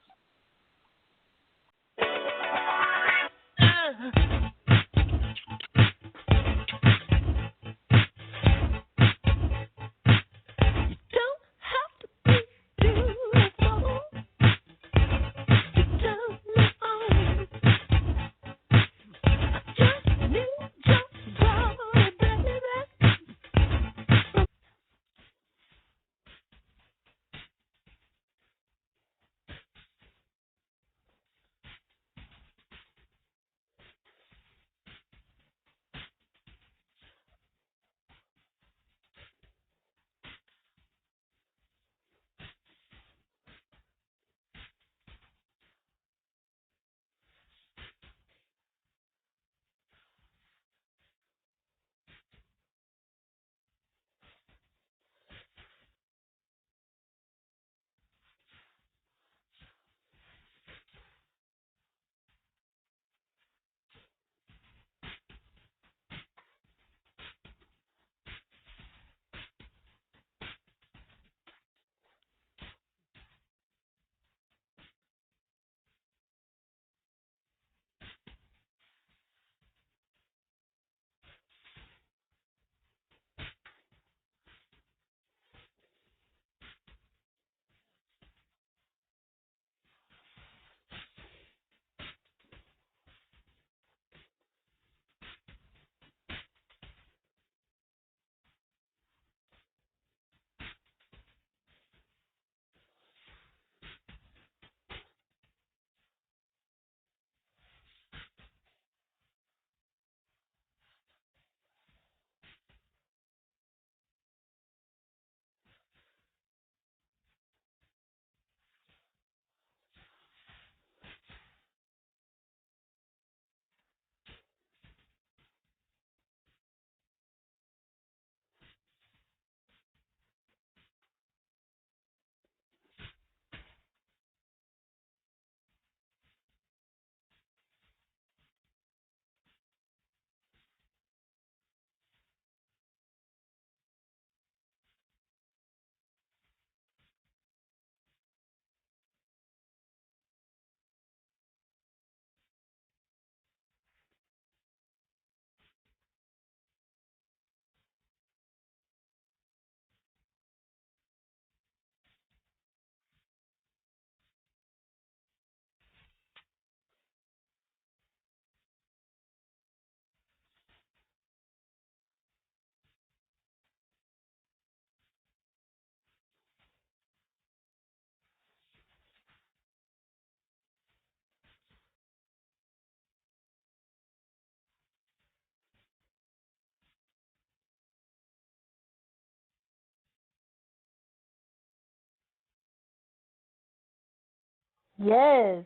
Yes.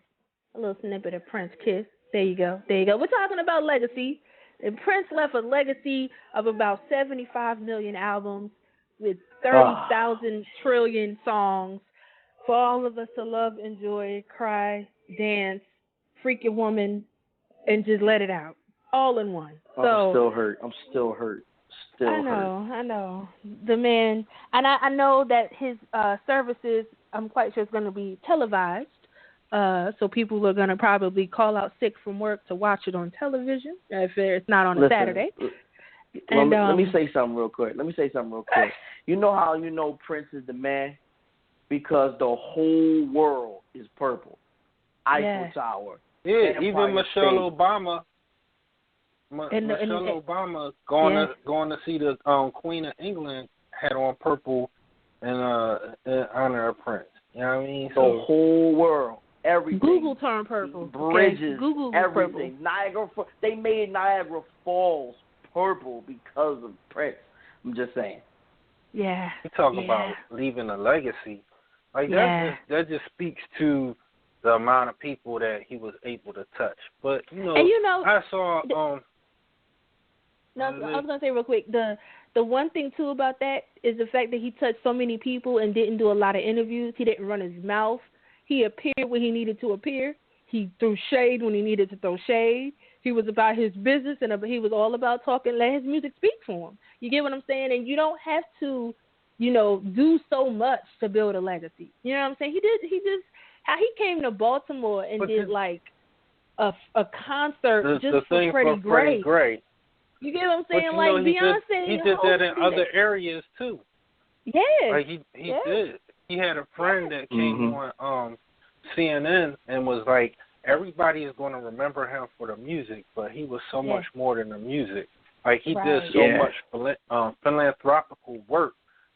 A little snippet of Prince Kiss. There you go. There you go. We're talking about legacy. And Prince left a legacy of about 75 million albums with 30,000 trillion songs for all of us to love, enjoy, cry, dance, freak your woman, and just let it out. All in one. So, I'm still hurt. I know. The man, and I know that his services, I'm quite sure, is going to be televised. So people are going to probably call out sick from work to watch it on television if it's not on a Saturday. Let me say something real quick. You know how you know Prince is the man? Because the whole world is purple. Eiffel Tower. Yeah, even Michelle Obama. Obama going to see the Queen of England had on purple in honor of Prince. You know what I mean? The whole world, everything. Google turned purple. Bridges, Google everything. Purple. They made Niagara Falls purple because of Prince. I'm just saying. Yeah. You talk about leaving a legacy. Like that just speaks to the amount of people that he was able to touch. But I saw No, I was gonna say real quick. The one thing too about that is the fact that he touched so many people and didn't do a lot of interviews. He didn't run his mouth. He appeared when he needed to appear. He threw shade when he needed to throw shade. He was about his business, and he was all about talking. Let his music speak for him. You get what I'm saying? And you don't have to, do so much to build a legacy. You know what I'm saying? He just how he came to Baltimore and did like a concert just for Freddie Gray. You get what I'm saying? Like Beyonce. He did that in other areas too. Yeah. Like he did. He had a friend that came on CNN and was like, everybody is going to remember him for the music, but he was so much more than the music. Like he did so much philanthropical work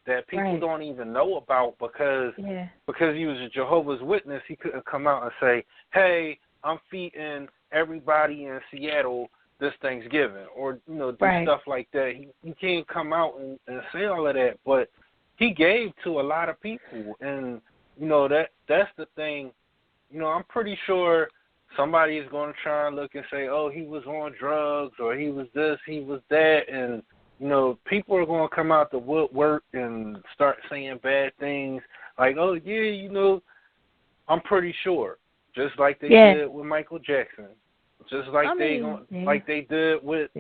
that people don't even know about because he was a Jehovah's Witness. He couldn't come out and say, "Hey, I'm feeding everybody in Seattle this Thanksgiving," or do stuff like that. He can't come out and say all of that, but he gave to a lot of people, and that's the thing. I'm pretty sure somebody is going to try and look and say, "Oh, he was on drugs," or "He was this, he was that," and people are going to come out the woodwork and start saying bad things like, "Oh yeah, I'm pretty sure," just like they did with Michael Jackson. Just like like they did with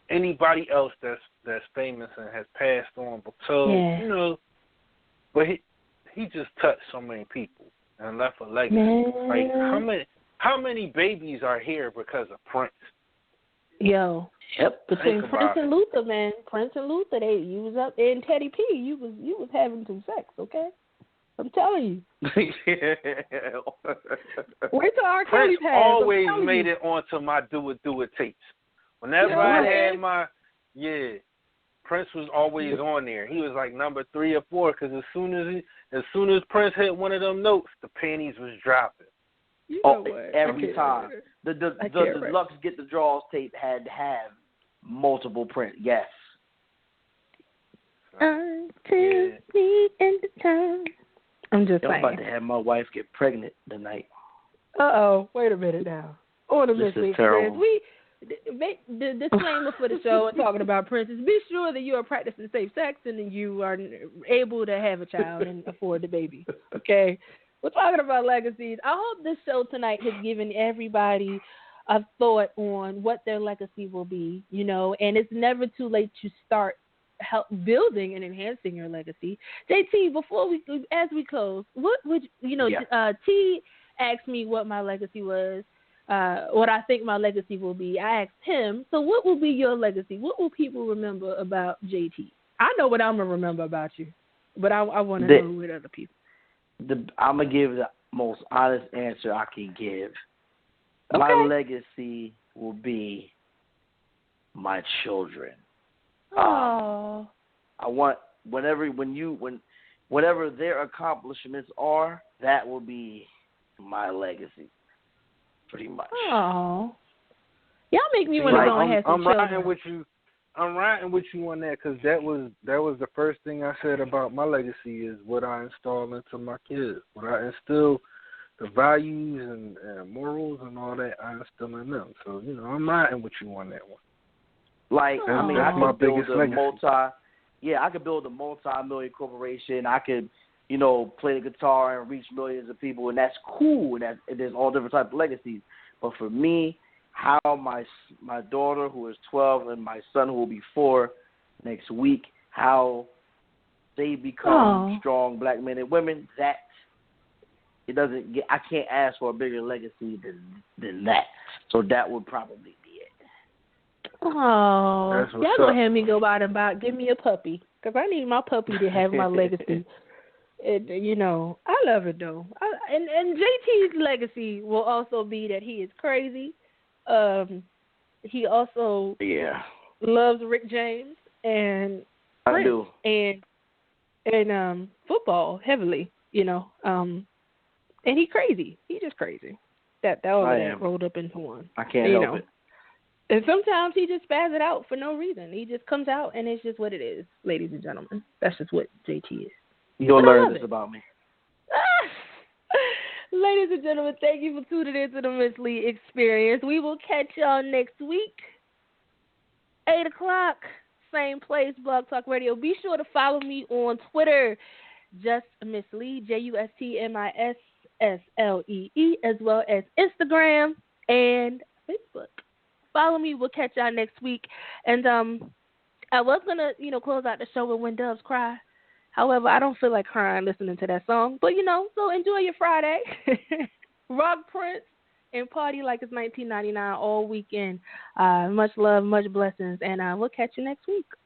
anybody else that's famous and has passed on. So but he just touched so many people and left a legacy. Like how many babies are here because of Prince? Yo, between Prince and Luther, man, Prince and Luther, you was up, and Teddy P, you was having some sex, okay? I'm telling you. Wait till R. Kelly Prince passed. always made it onto my Do It tapes. Whenever I had my, Prince was always on there. He was like number 3 or 4 because as soon as Prince hit one of them notes, the panties was dropping. Every time. The Deluxe Get the Draws tape had to have multiple Prince. Yes. Until the end of time. I'm just saying. I'm about to have my wife get pregnant tonight. Wait a minute now. On the Miss Lee Experience, the disclaimer for the show and talking about Prince is be sure that you are practicing safe sex and you are able to have a child and afford the baby. Okay? We're talking about legacies. I hope this show tonight has given everybody a thought on what their legacy will be, and it's never too late to start building and enhancing your legacy. JT, as we close, what would T asked me what my legacy was, what I think my legacy will be. I asked him, so what will be your legacy? What will people remember about JT? I know what I'm gonna remember about you, but I want to know with other people. I'm gonna give the most honest answer I can give. Okay. My legacy will be my children. Oh. I want whatever their accomplishments are, that will be my legacy, pretty much. Oh. Y'all make me want to go and have some children. I'm riding with you on that because that was the first thing I said about my legacy is what I install into my kids. What I instill, the values and morals and all that, I instill in them. So, I'm riding with you on that one. Like, I could build I could build a multi-million corporation. I could, play the guitar and reach millions of people, and that's cool. And there's all different types of legacies. But for me, how my daughter, who is 12, and my son, who will be 4 next week, how they become strong black men and women, that I can't ask for a bigger legacy than that. So that would probably be it. Oh, y'all gonna have me go out and give me a puppy because I need my puppy to have my legacy. And, I love it though. And JT's legacy will also be that he is crazy. He also loves Rick James and Prince and football heavily. And he crazy. He just crazy. That all that rolled up into one. I can't help it. And sometimes he just spaz it out for no reason. He just comes out, and it's just what it is, ladies and gentlemen. That's just what JT is. You'll learn this about me. Ladies and gentlemen, thank you for tuning in to the Miss Lee Experience. We will catch y'all next week. 8 o'clock, same place, Blog Talk Radio. Be sure to follow me on Twitter, Justmisslee, JUSTMISSLEE, as well as Instagram and Facebook. Follow me. We'll catch y'all next week. And I was going to, close out the show with When Doves Cry. However, I don't feel like crying listening to that song. But, so enjoy your Friday. Rock Prince and party like it's 1999 all weekend. Much love, much blessings. And we'll catch you next week.